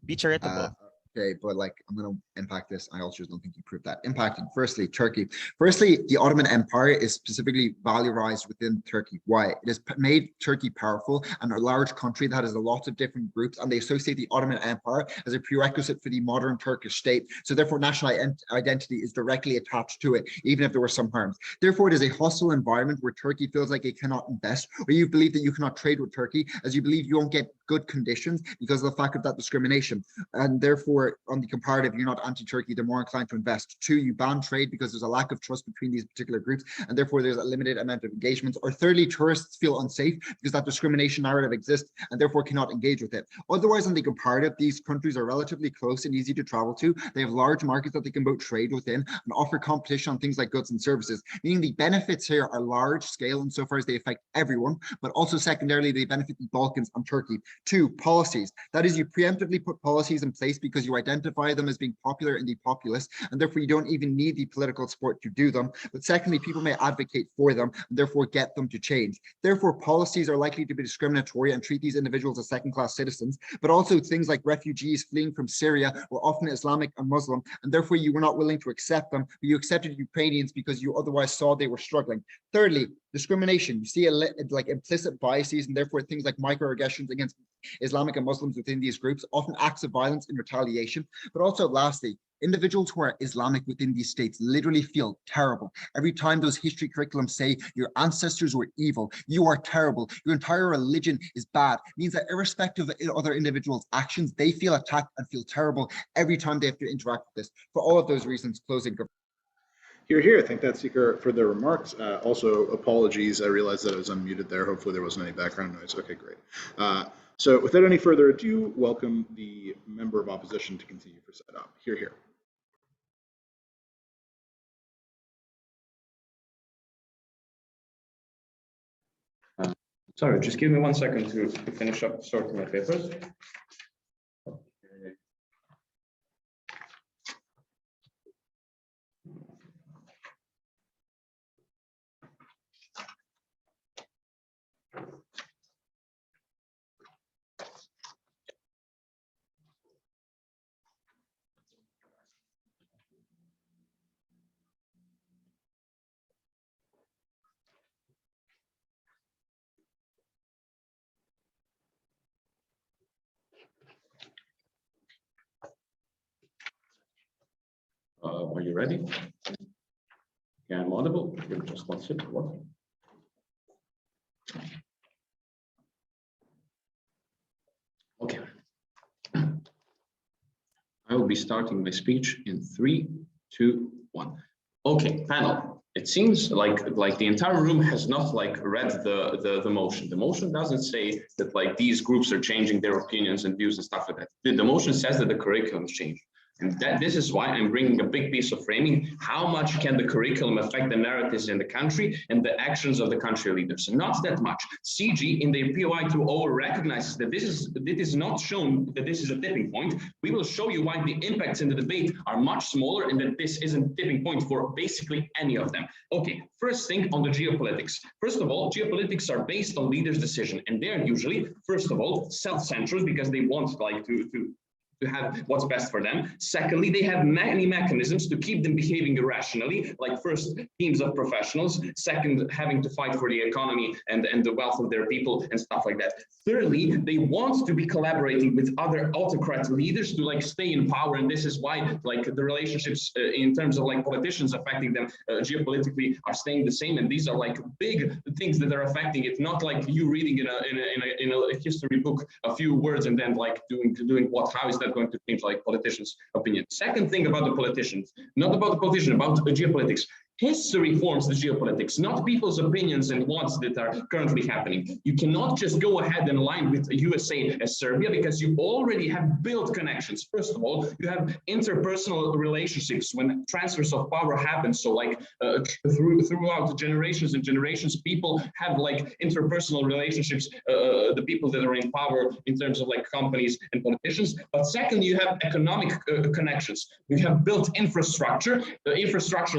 Be charitable. Okay, but like, I'm going to impact this. I also don't think you proved that. Impacting, firstly, Turkey. Firstly, the Ottoman Empire is specifically valorized within Turkey. Why? It has made Turkey powerful and a large country that has a lot of different groups, and they associate the Ottoman Empire as a prerequisite for the modern Turkish state. So therefore, national identity is directly attached to it, even if there were some harms. Therefore, it is a hostile environment where Turkey feels like it cannot invest, or you believe that you cannot trade with Turkey, as you believe you won't get good conditions because of the fact of that discrimination. And therefore, on the comparative, you're not anti-Turkey, they're more inclined to invest. Two, you ban trade because there's a lack of trust between these particular groups, and therefore there's a limited amount of engagements. Or thirdly, tourists feel unsafe because that discrimination narrative exists and therefore cannot engage with it. Otherwise, on the comparative, these countries are relatively close and easy to travel to. They have large markets that they can both trade within and offer competition on things like goods and services, meaning the benefits here are large scale insofar as they affect everyone, but also secondarily, they benefit the Balkans and Turkey. Two, policies. That is, you preemptively put policies in place because you identify them as being popular in the populace, and therefore you don't even need the political support to do them. But secondly, people may advocate for them and therefore get them to change. Therefore, policies are likely to be discriminatory and treat these individuals as second-class citizens, but also things like refugees fleeing from Syria were often Islamic and Muslim, and therefore you were not willing to accept them, but you accepted Ukrainians because you otherwise saw they were struggling. Thirdly, discrimination. You see like implicit biases, and therefore things like microaggressions against Islamic and Muslims within these groups, often acts of violence in retaliation. But also lastly, individuals who are Islamic within these states literally feel terrible. Every time those history curriculums say your ancestors were evil, you are terrible, your entire religion is bad, means that irrespective of other individuals' actions, they feel attacked and feel terrible every time they have to interact with this. For all of those reasons, closing. Hear, hear. Thank that speaker for their remarks. Also, apologies. I realized that I was unmuted there. Hopefully there wasn't any background noise. Okay, great. So without any further ado, welcome the member of opposition to continue for setup. Hear, hear. Sorry, just give me 1 second to finish up sorting my papers. Are you ready? Yeah, I'm audible. Give me just 1 second. What? Okay. I will be starting my speech in 3, 2, 1. Okay, panel. It seems like the entire room has not read the motion. The motion doesn't say that these groups are changing their opinions and views and stuff like that. The motion says that the curriculum is changed. And this is why I'm bringing a big piece of framing. How much can the curriculum affect the narratives in the country and the actions of the country leaders? Not that much. CG in the POI 2.0 recognizes that it is not shown that this is a tipping point. We will show you why the impacts in the debate are much smaller and that this isn't a tipping point for basically any of them. Okay, first thing on the geopolitics. First of all, geopolitics are based on leaders' decision, and they're usually, first of all, self-centered because they want to have what's best for them. Secondly, they have many mechanisms to keep them behaving irrationally, like first, teams of professionals, second, having to fight for the economy and the wealth of their people and stuff like that. Thirdly, they want to be collaborating with other autocrat leaders to stay in power, and this is why the relationships in terms of politicians affecting them geopolitically are staying the same, and these are big things that are affecting it, not like you reading in a history book a few words and then doing what, how is that going to change politicians' opinion. Second thing about the politicians, not about the politician, about the geopolitics. History forms the geopolitics, not people's opinions and wants that are currently happening. You cannot just go ahead and align with the USA as Serbia because you already have built connections. First of all, you have interpersonal relationships when transfers of power happen. So like throughout generations and generations, people have like interpersonal relationships, the people that are in power in terms of like companies and politicians. But second, you have economic connections. You have built infrastructure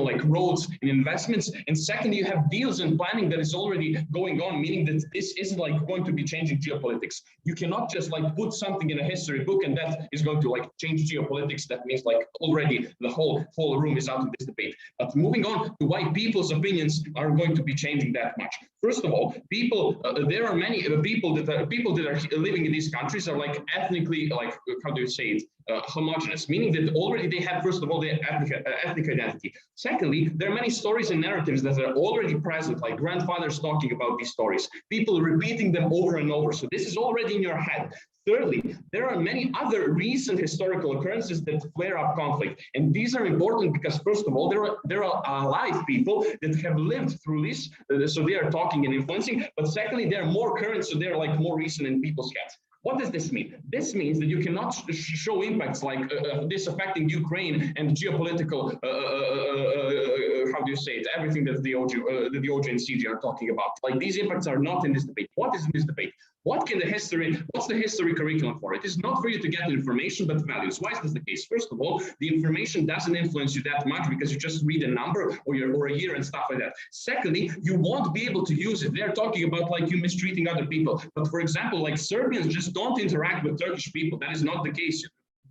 like roads and investments. And second, you have deals and planning that is already going on, meaning that this isn't like going to be changing geopolitics. You cannot just like put something in a history book and that is going to like change geopolitics. That means like already the whole room is out of this debate. But moving on to why people's opinions are going to be changing that much. First of all, people, there are many people that are living in these countries are like ethnically, like, how do you say it, homogenous, meaning that already they have, first of all, their ethnic identity. Secondly, there are many stories and narratives that are already present, like grandfathers talking about these stories, people repeating them over and over. So this is already in your head. Thirdly, there are many other recent historical occurrences that flare up conflict. And these are important because, first of all, there are alive people that have lived through this, so they are talking and influencing. But secondly, they're more current, so they're like more recent in people's heads. What does this mean? This means that you cannot show impacts like this affecting Ukraine and geopolitical, how do you say it, everything that the OG and CG are talking about. Like these impacts are not in this debate. What is in this debate? What's the history curriculum for? It is not for you to get information, but values. Why is this the case? First of all, the information doesn't influence you that much because you just read a number or a year and stuff like that. Secondly, you won't be able to use it. They're talking about like you mistreating other people. But for example, like Serbians just don't interact with Turkish people. That is not the case.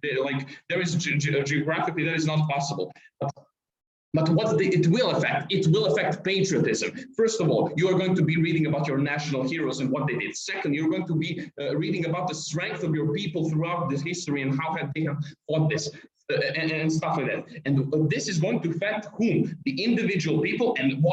There is geographically that is not possible. But what it will affect? It will affect patriotism. First of all, you are going to be reading about your national heroes and what they did. Second, you're going to be reading about the strength of your people throughout this history and how they have fought this. And stuff like that. And this is going to affect whom? The individual people and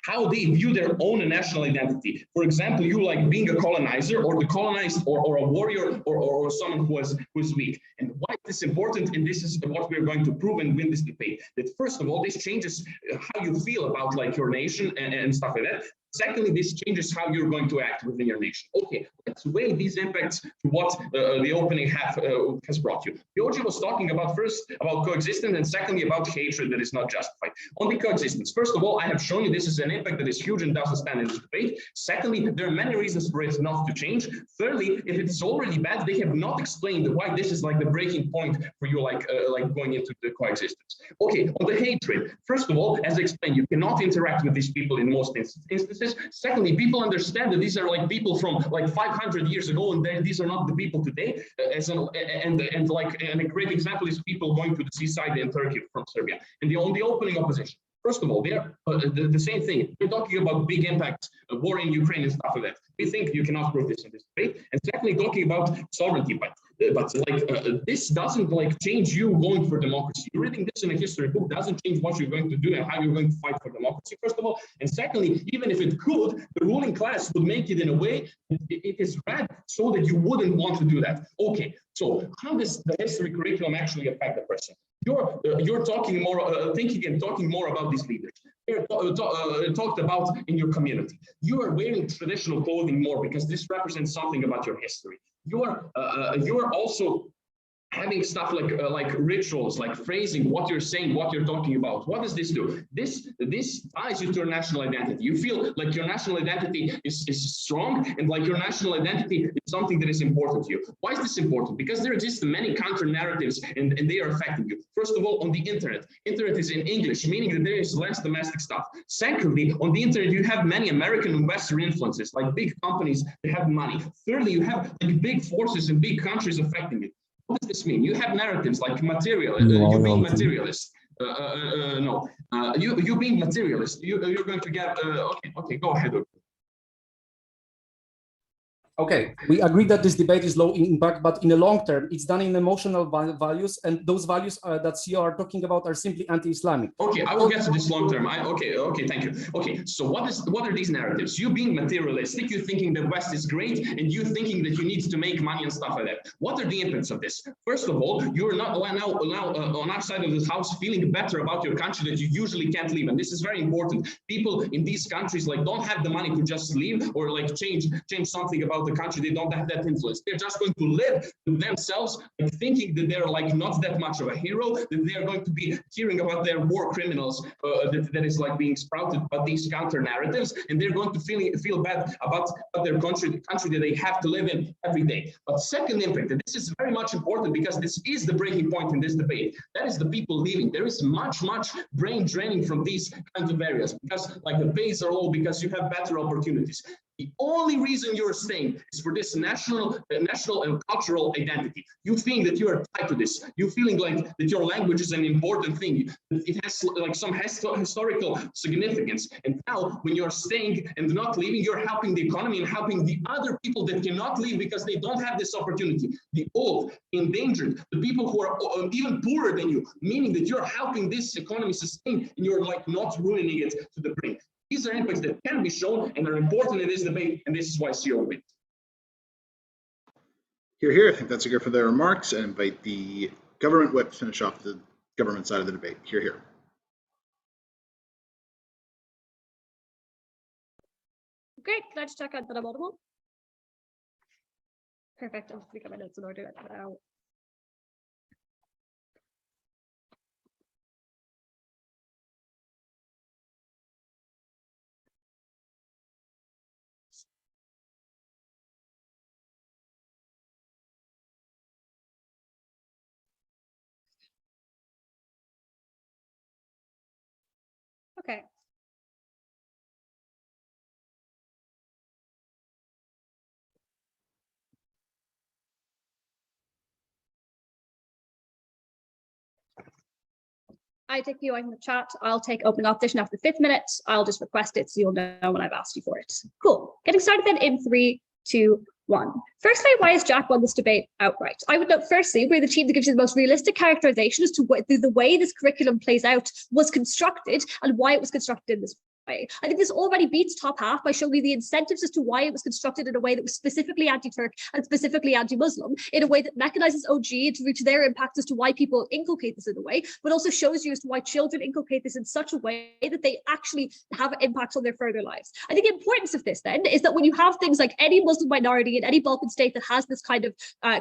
how they view their own national identity. For example, you like being a colonizer or the colonized or a warrior or someone who is weak. And why is this important? And this is what we're going to prove and win this debate. That first of all, this changes how you feel about like your nation and stuff like that. Secondly, this changes how you're going to act within your nation. Okay, let's weigh these impacts to what the opening has brought you. Georgi was talking about first about coexistence and secondly about hatred that is not justified. On the coexistence, first of all, I have shown you this is an impact that is huge and doesn't stand in this debate. Secondly, there are many reasons for it not to change. Thirdly, if it is already bad, they have not explained why this is like the breaking point for you, like going into the coexistence. Okay, on the hatred, first of all, as I explained, you cannot interact with these people in most instances. Secondly, people understand that these are like people from like 500 years ago, and these are not the people today. And a great example is people going to the seaside in Turkey from Serbia. And on the opening opposition, first of all, they're the same thing. We're talking about big impacts, war in Ukraine and stuff like that. We think you cannot prove this in this debate. And secondly, talking about sovereignty, but this doesn't like change you going for democracy. Reading this in a history book doesn't change what you're going to do and how you're going to fight for democracy, first of all. And secondly, even if it could, the ruling class would make it in a way that it is read so that you wouldn't want to do that. Okay, so how does the history curriculum actually affect the person? You're talking more, thinking and talking more about these leaders. They're talked about in your community. You are wearing traditional clothing more because this represents something about your history. You are also having stuff like rituals, like phrasing, what you're saying, what you're talking about. What does this do? This ties you to your national identity. You feel like your national identity is strong and like your national identity is something that is important to you. Why is this important? Because there exist many counter narratives and they are affecting you. First of all, on the internet. Internet is in English, meaning that there is less domestic stuff. Secondly, on the internet, you have many American and Western influences, like big companies that have money. Thirdly, you have like big forces and big countries affecting it. What does this mean? You have narratives like material, you being materialist. You being materialist, you're going to get, okay, go ahead. Okay, we agree that this debate is low in impact, but in the long term, it's done in emotional values, and those values that you are talking about are simply anti-Islamic. Okay, I will get to this long term. Okay, thank you. Okay, so what are these narratives? You being materialistic, you thinking the West is great, and you thinking that you need to make money and stuff like that. What are the impacts of this? First of all, you're not now on our side of this house feeling better about your country that you usually can't leave, and this is very important. People in these countries like don't have the money to just leave or like change something about the country. They don't have that influence. They're just going to live with themselves, like, thinking that they're like not that much of a hero, that they're going to be hearing about their war criminals that is like being sprouted by these counter narratives, and they're going to feel bad about their country, the country that they have to live in every day. But second impact, and this is very much important because this is the breaking point in this debate, that is the people leaving. There is much brain draining from these kinds of areas because like the pays are low, because you have better opportunities. The only reason you're staying is for this national and cultural identity. You think that you are tied to this. You feeling like that your language is an important thing. It has like some historical significance. And now when you're staying and not leaving, you're helping the economy and helping the other people that cannot leave because they don't have this opportunity. The old, endangered, the people who are even poorer than you, meaning that you're helping this economy sustain and you're like not ruining it to the brink. These are impacts that can be shown and are important in this debate, and this is why CO wins. Here. I think that's a good for their remarks, and invite the government whip to finish off the government side of the debate. Here. Great. Can I just check out that I'm audible? Perfect. I'll just get my notes in order now. Okay. I take you in the chat. I'll take opening opposition after the 5th minute. I'll just request it so you'll know when I've asked you for it. Cool. Getting started then in 3, 2, 1. Firstly, why has Jack won this debate outright? I would note firstly, we're the team that gives you the most realistic characterization as to the way this curriculum plays out was constructed and why it was constructed in this way. I think this already beats top half by showing you the incentives as to why it was constructed in a way that was specifically anti-Turk and specifically anti-Muslim, in a way that mechanizes OG to reach their impact as to why people inculcate this in a way, but also shows you as to why children inculcate this in such a way that they actually have impacts on their further lives. I think the importance of this then is that when you have things like any Muslim minority in any Balkan state that has this kind of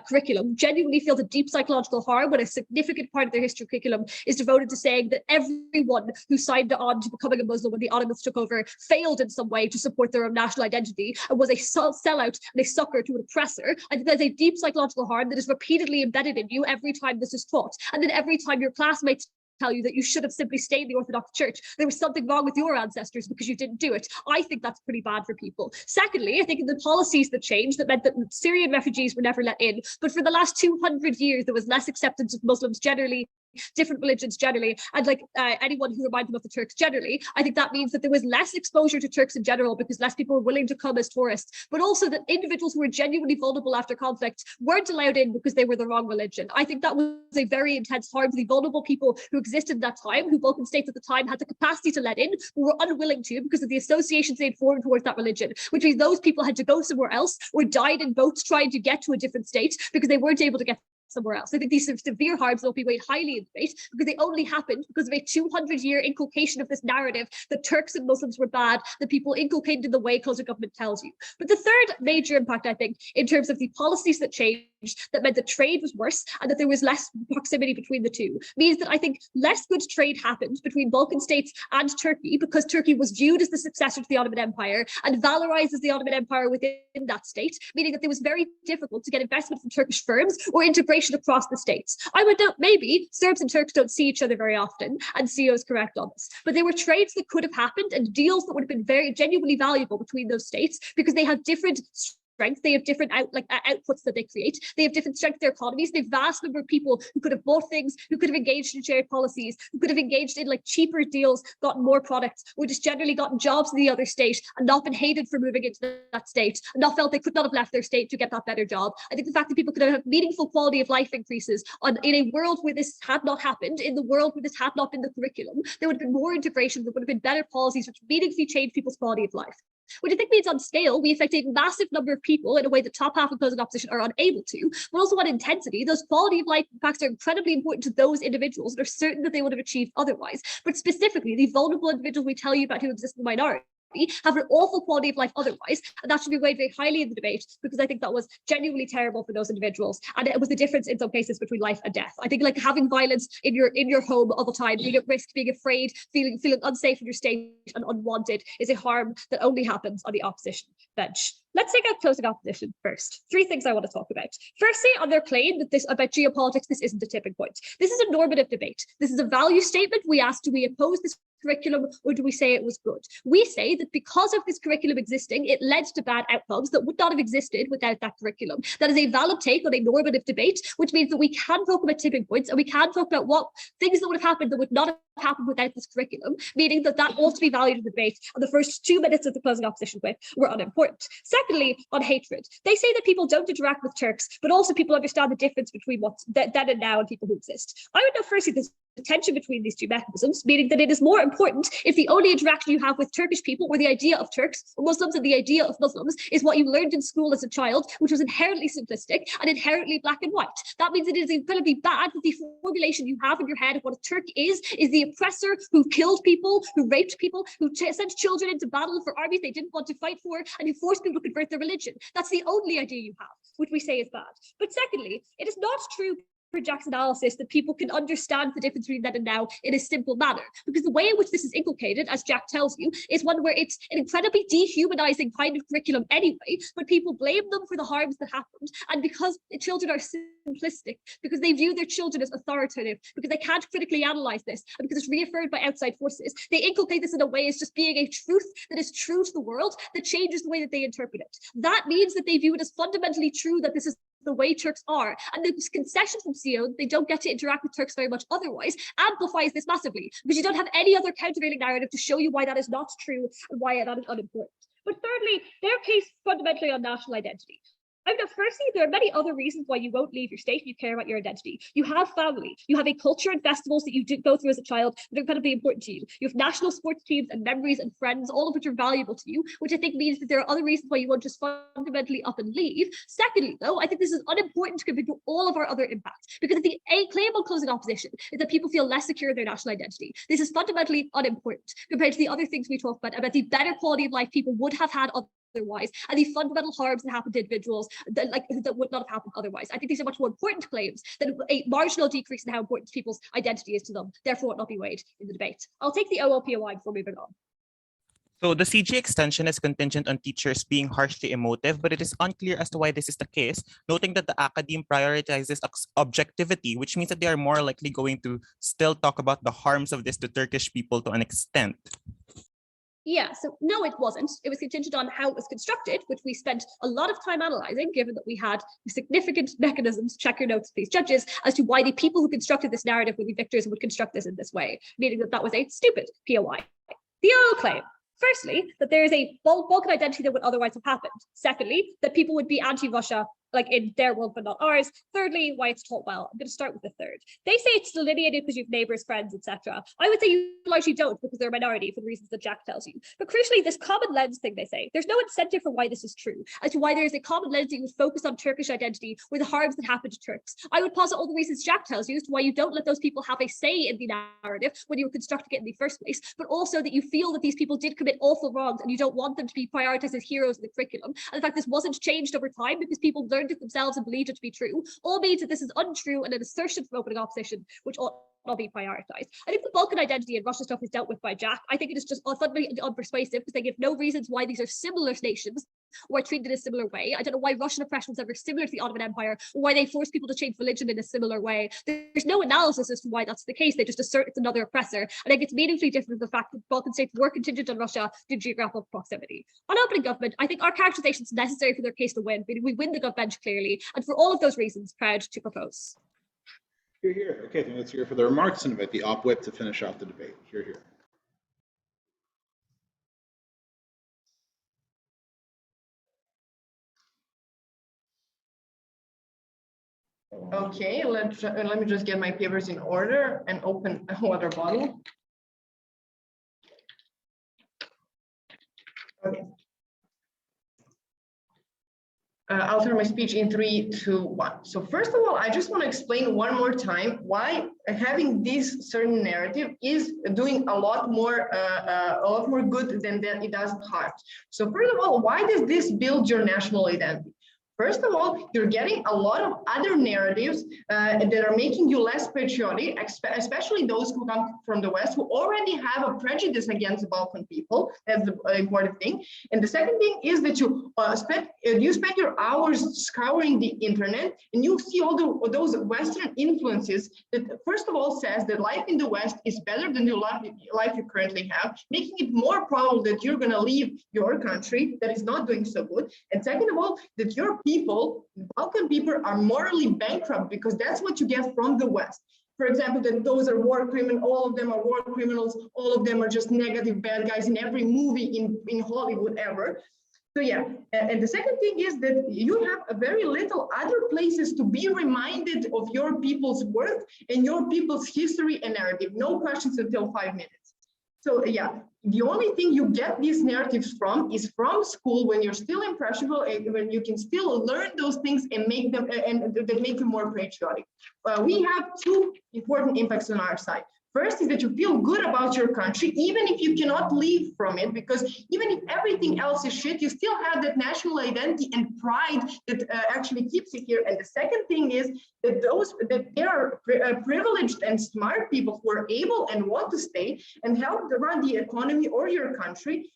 curriculum genuinely feels a deep psychological harm when a significant part of their history curriculum is devoted to saying that everyone who signed on to becoming a Muslim when the Ottomans took over failed in some way to support their own national identity and was a sellout and a sucker to an oppressor. I think there's a deep psychological harm that is repeatedly embedded in you every time this is taught. And then every time your classmates tell you that you should have simply stayed in the Orthodox Church, there was something wrong with your ancestors because you didn't do it. I think that's pretty bad for people. Secondly, I think the policies that changed that meant that Syrian refugees were never let in, but for the last 200 years there was less acceptance of Muslims generally, different religions generally, and like anyone who reminded them of the Turks generally. I think that means that there was less exposure to Turks in general because less people were willing to come as tourists, but also that individuals who were genuinely vulnerable after conflict weren't allowed in because they were the wrong religion. I think that was a very intense harm for the vulnerable people who existed at that time, who Balkan states at the time had the capacity to let in, but were unwilling to because of the associations they'd formed towards that religion, which means those people had to go somewhere else or died in boats trying to get to a different state because they weren't able to get somewhere else. I think these severe harms will be weighed highly in debate because they only happened because of a 200-year inculcation of this narrative that Turks and Muslims were bad, that people inculcated in the way culture government tells you. But the third major impact, I think, in terms of the policies that changed, that meant that trade was worse and that there was less proximity between the two, means that I think less good trade happened between Balkan states and Turkey because Turkey was viewed as the successor to the Ottoman Empire and valorized as the Ottoman Empire within that state, meaning that it was very difficult to get investment from Turkish firms or integration across the states. I would note maybe Serbs and Turks don't see each other very often, and CEO is correct on this, but there were trades that could have happened and deals that would have been very genuinely valuable between those states because they have different strengths, they have different outputs that they create, they have different strengths to their economies, they have vast number of people who could have bought things, who could have engaged in shared policies, who could have engaged in like cheaper deals, gotten more products, or just generally gotten jobs in the other state and not been hated for moving into that state, and not felt they could not have left their state to get that better job. I think the fact that people could have meaningful quality of life increases in a world where this had not happened, in the world where this had not been the curriculum, there would have been more integration, there would have been better policies which meaningfully changed people's quality of life. Which I think means on scale, we affect a massive number of people in a way the top half of closing opposition are unable to, but also on intensity, those quality of life impacts are incredibly important to those individuals and are certain that they would have achieved otherwise. But specifically, the vulnerable individuals we tell you about who exist in the minority have an awful quality of life otherwise, and that should be weighed very highly in the debate, because I think that was genuinely terrible for those individuals, and it was the difference in some cases between life and death. I think like having violence in your home all the time, being at risk, being afraid, feeling unsafe in your state and unwanted is a harm that only happens on the opposition bench. Let's take out closing opposition first. 3 things I want to talk about. Firstly, on their claim that about geopolitics, this isn't a tipping point. This is a normative debate. This is a value statement. We asked, do we oppose this curriculum or do we say it was good? We say that because of this curriculum existing, it led to bad outcomes that would not have existed without that curriculum. That is a valid take on a normative debate, which means that we can talk about tipping points and we can talk about what things that would have happened that would not have happened without this curriculum, meaning that ought to be valued in the debate. And the first 2 minutes of the closing opposition whip were unimportant. Secondly, on hatred, they say that people don't interact with Turks, but also people understand the difference between what's then and now and people who exist. I would know firstly there's a tension between these 2 mechanisms, meaning that it is more important if the only interaction you have with Turkish people or the idea of Turks or Muslims and the idea of Muslims is what you learned in school as a child, which was inherently simplistic and inherently black and white. That means it is incredibly bad that the formulation you have in your head of what a Turk is the oppressor who killed people, who raped people, who sent children into battle for armies they didn't want to fight for, and who forced people to convert their religion. That's the only idea you have, which we say is bad. But secondly, it is not true for Jack's analysis that people can understand the difference between then and now in a simple manner, because the way in which this is inculcated, as Jack tells you, is one where it's an incredibly dehumanizing kind of curriculum anyway, but people blame them for the harms that happened, and because the children are simplistic, because they view their children as authoritative, because they can't critically analyze this, and because it's reaffirmed by outside forces, they inculcate this in a way as just being a truth that is true to the world that changes the way that they interpret it. That means that they view it as fundamentally true that this is the way Turks are, and the concession from CO, they don't get to interact with Turks very much otherwise, amplifies this massively, because you don't have any other countervailing narrative to show you why that is not true and why that is unimportant. But thirdly, their case fundamentally on national identity. I know, firstly, there are many other reasons why you won't leave your state if you care about your identity. You have family, you have a culture and festivals that you did go through as a child that are incredibly important to you. You have national sports teams and memories and friends, all of which are valuable to you, which I think means that there are other reasons why you won't just fundamentally up and leave. Secondly, though, I think this is unimportant compared to all of our other impacts, because the claim on closing opposition is that people feel less secure in their national identity. This is fundamentally unimportant compared to the other things we talk about the better quality of life people would have had otherwise, and the fundamental harms that happen to individuals that would not have happened otherwise. I think these are much more important claims than a marginal decrease in how important people's identity is to them, therefore it not be weighed in the debate. I'll take the OLPOI before moving on. So the CG extension is contingent on teachers being harshly emotive, but it is unclear as to why this is the case, noting that the academe prioritizes objectivity, which means that they are more likely going to still talk about the harms of this to Turkish people to an extent. Yeah, so no, it wasn't. It was contingent on how it was constructed, which we spent a lot of time analyzing, given that we had significant mechanisms, check your notes, please, judges, as to why the people who constructed this narrative would be victors and would construct this in this way, meaning that that was a stupid POI. The OL claim. Firstly, that there is a Balkan identity that would otherwise have happened. Secondly, that people would be anti-Russia, like in their world, but not ours. Thirdly, why it's taught well. I'm going to start with the third. They say it's delineated because you have neighbors, friends, etc. I would say you largely don't, because they're a minority for the reasons that Jack tells you. But crucially, this common lens thing they say, there's no incentive for why this is true, as to why there is a common lens that you would focus on Turkish identity or the harms that happen to Turks. I would posit all the reasons Jack tells you as to why you don't let those people have a say in the narrative when you were constructing it in the first place, but also that you feel that these people did commit awful wrongs and you don't want them to be prioritized as heroes in the curriculum. And in fact, this wasn't changed over time because people learned it themselves and believed it to be true, all means that this is untrue and an assertion from opening opposition, which ought be prioritized. I think the Balkan identity and Russia stuff is dealt with by Jack. I think it is just fundamentally unpersuasive because they give no reasons why these are similar nations or treated in a similar way. I don't know why Russian oppression was ever similar to the Ottoman Empire, or why they force people to change religion in a similar way. There's no analysis as to why that's the case. They just assert it's another oppressor. And I think it's meaningfully different from the fact that Balkan states were contingent on Russia due to geographical proximity. On opening government, I think our characterization is necessary for their case to win. We win the government clearly, and for all of those reasons, proud to propose. Hear, hear. Okay, I think let's hear for the remarks and invite the op whip to finish off the debate. Hear, hear. Okay, let me just get my papers in order and open a water bottle. Okay. I'll start my speech in 3, 2, 1. So first of all, I just want to explain one more time why having this certain narrative is doing a lot more good than it does harm. So first of all, why does this build your national identity? First of all, you're getting a lot of other narratives that are making you less patriotic, especially those who come from the West, who already have a prejudice against the Balkan people. That's the important thing. And the second thing is that you spend your hours scouring the internet, and you see all those Western influences that, first of all, says that life in the West is better than the life you currently have, making it more probable that you're going to leave your country that is not doing so good. And second of all, that your people, Balkan people, are morally bankrupt because that's what you get from the West. For example, that those are war criminals, all of them are war criminals, all of them are just negative bad guys in every movie in Hollywood ever. So yeah, and the second thing is that you have a very little other places to be reminded of your people's worth and your people's history and narrative. No questions until 5 minutes. So yeah, the only thing you get these narratives from is from school when you're still impressionable and when you can still learn those things and make them and that make you more patriotic. We have 2 important impacts on our side. First is that you feel good about your country, even if you cannot leave from it, because even if everything else is shit, you still have that national identity and pride that actually keeps you here. And the second thing is that there are privileged and smart people who are able and want to stay and help to run the economy or your country.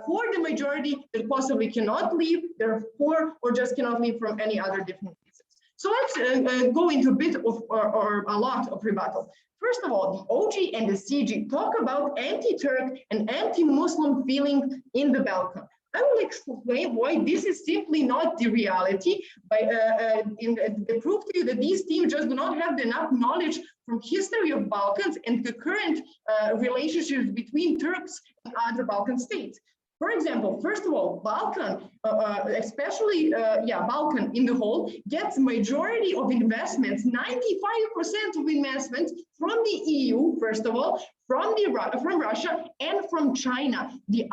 For the majority that possibly cannot leave, they're poor or just cannot leave from any other different reasons. So let's go into a bit of or a lot of rebuttal. First of all, the OG and the CG talk about anti-Turk and anti-Muslim feeling in the Balkan. I will explain why this is simply not the reality. They prove to you that these teams just do not have enough knowledge from history of Balkans and the current relationships between Turks and other Balkan states. For example, first of all, Balkan, especially Balkan in the whole, gets majority of investments, 95% of investments from the EU, first of all, from Russia and from China. The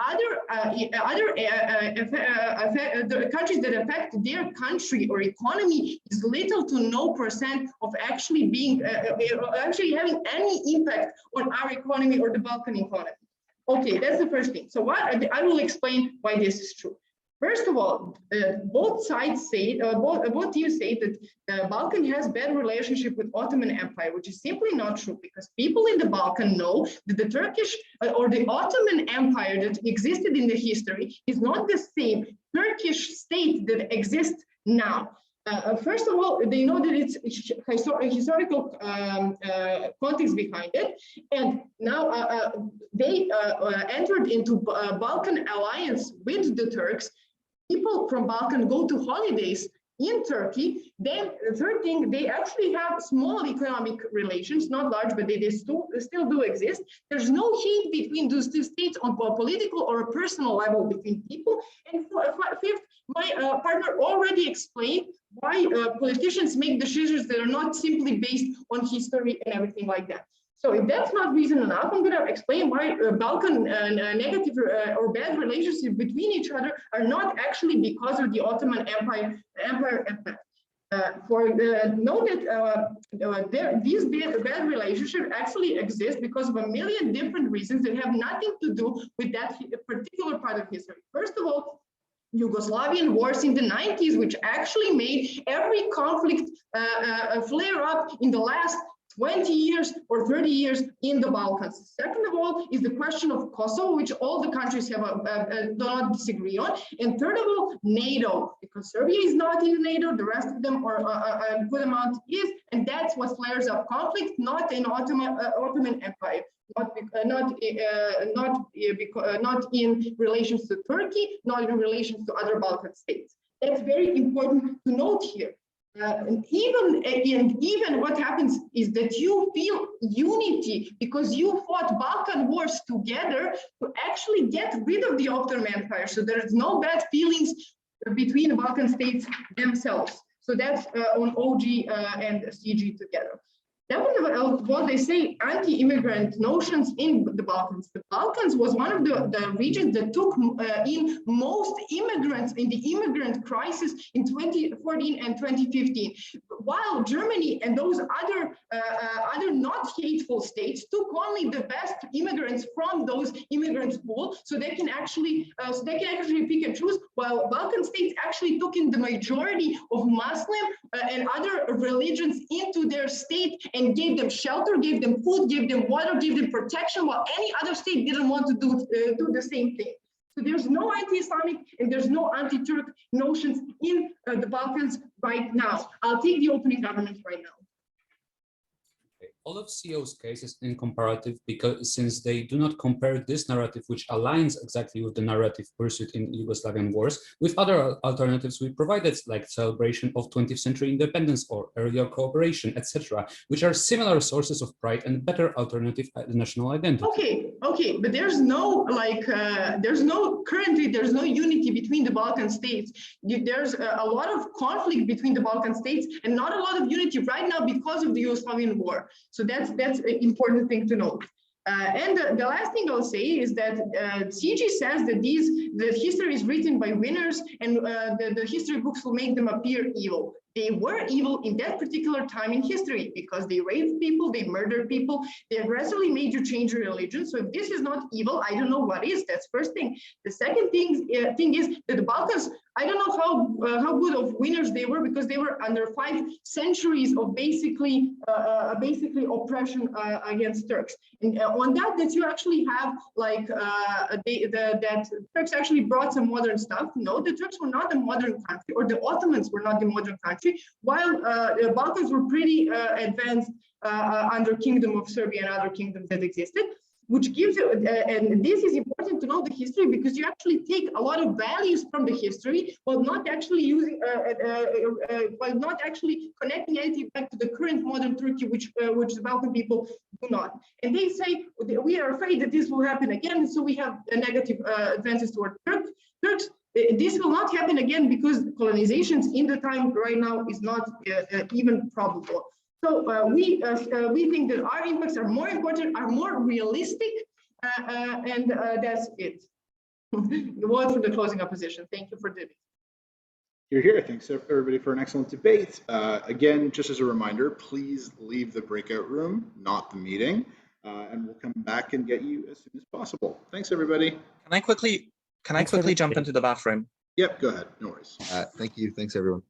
the countries that affect their country or economy is little to no percent of actually being actually having any impact on our economy or the Balkan economy. Okay, that's the first thing. So I will explain why this is true. First of all, both sides say, both teams say that Balkan has bad relationship with Ottoman Empire, which is simply not true because people in the Balkan know that the Turkish or the Ottoman Empire that existed in the history is not the same Turkish state that exists now. First of all, they know that it's historical context behind it, and now they entered into Balkan alliance with the Turks. People from Balkan go to holidays in Turkey. Then the third thing, they actually have small economic relations, not large, but they still do exist. There's no hate between those two states on a political or a personal level between people. And fifth, my partner already explained why politicians make decisions that are not simply based on history and everything like that. So if that's not reason enough, I'm going to explain why Balkan negative or bad relationships between each other are not actually because of the Ottoman Empire effect. Know that these bad relationships actually exist because of a million different reasons that have nothing to do with that particular part of history. First of all, Yugoslavian wars in the 90s, which actually made every conflict flare up in the last 20 years or 30 years in the Balkans. Second of all is the question of Kosovo, which all the countries have do not disagree on. And third of all, NATO, because Serbia is not in NATO, the rest of them, or a good amount is, and that's what flares up conflict, not in Ottoman Empire. Not in relations to Turkey, not in relations to other Balkan states. That's very important to note here. And even what happens is that you feel unity because you fought Balkan wars together to actually get rid of the Ottoman Empire. So there is no bad feelings between the Balkan states themselves. So that's on OG and CG together. What they say, anti-immigrant notions in the Balkans. The Balkans was one of the regions that took in most immigrants in the immigrant crisis in 2014 and 2015, while Germany and those other not hateful states took only the best immigrants from those immigrants pool, so they can actually pick and choose, while Balkan states actually took in the majority of Muslim and other religions into their state and gave them shelter, gave them food, gave them water, gave them protection, while any other state didn't want to do the same thing. So there's no anti-Islamic and there's no anti-Turk notions in the Balkans right now. I'll take the opening government right now. All of CO's cases in comparative because since they do not compare this narrative, which aligns exactly with the narrative pursued in Yugoslavian wars, with other alternatives we provided, like celebration of 20th century independence or earlier cooperation, etc., which are similar sources of pride and better alternative national identity. Okay, but there's no currently there's no unity between the Balkan states. There's a lot of conflict between the Balkan states and not a lot of unity right now because of the Yugoslavian war. So that's an important thing to note. And the last thing I'll say is that CG says that history is written by winners and the history books will make them appear evil. They were evil in that particular time in history because they raped people, they murdered people, they aggressively made you change your religion. So if this is not evil, I don't know what is. That's first thing. The second thing is that the Balkans, I don't know how good of winners they were because they were under 5 centuries of basically oppression against Turks. And on that you actually have like that Turks actually brought some modern stuff. No, the Turks were not a modern country, or the Ottomans were not the modern country, while the Balkans were pretty advanced under Kingdom of Serbia and other kingdoms that existed, which gives you, and this is important to know the history because you actually take a lot of values from the history while not actually using, while not actually connecting anything back to the current modern Turkey, which the Balkan people do not. And they say, we are afraid that this will happen again, so we have negative advances toward Turks. This will not happen again because colonizations in the time right now is not even probable. So we think that our impacts are more important, are more realistic, and that's it. The word for the closing opposition. Thank you for the debate. Here. Thanks everybody for an excellent debate. Again, just as a reminder, please leave the breakout room, not the meeting, and we'll come back and get you as soon as possible. Thanks everybody. Can I quickly jump into the bathroom? Yep, go ahead. No worries. Thank you. Thanks everyone.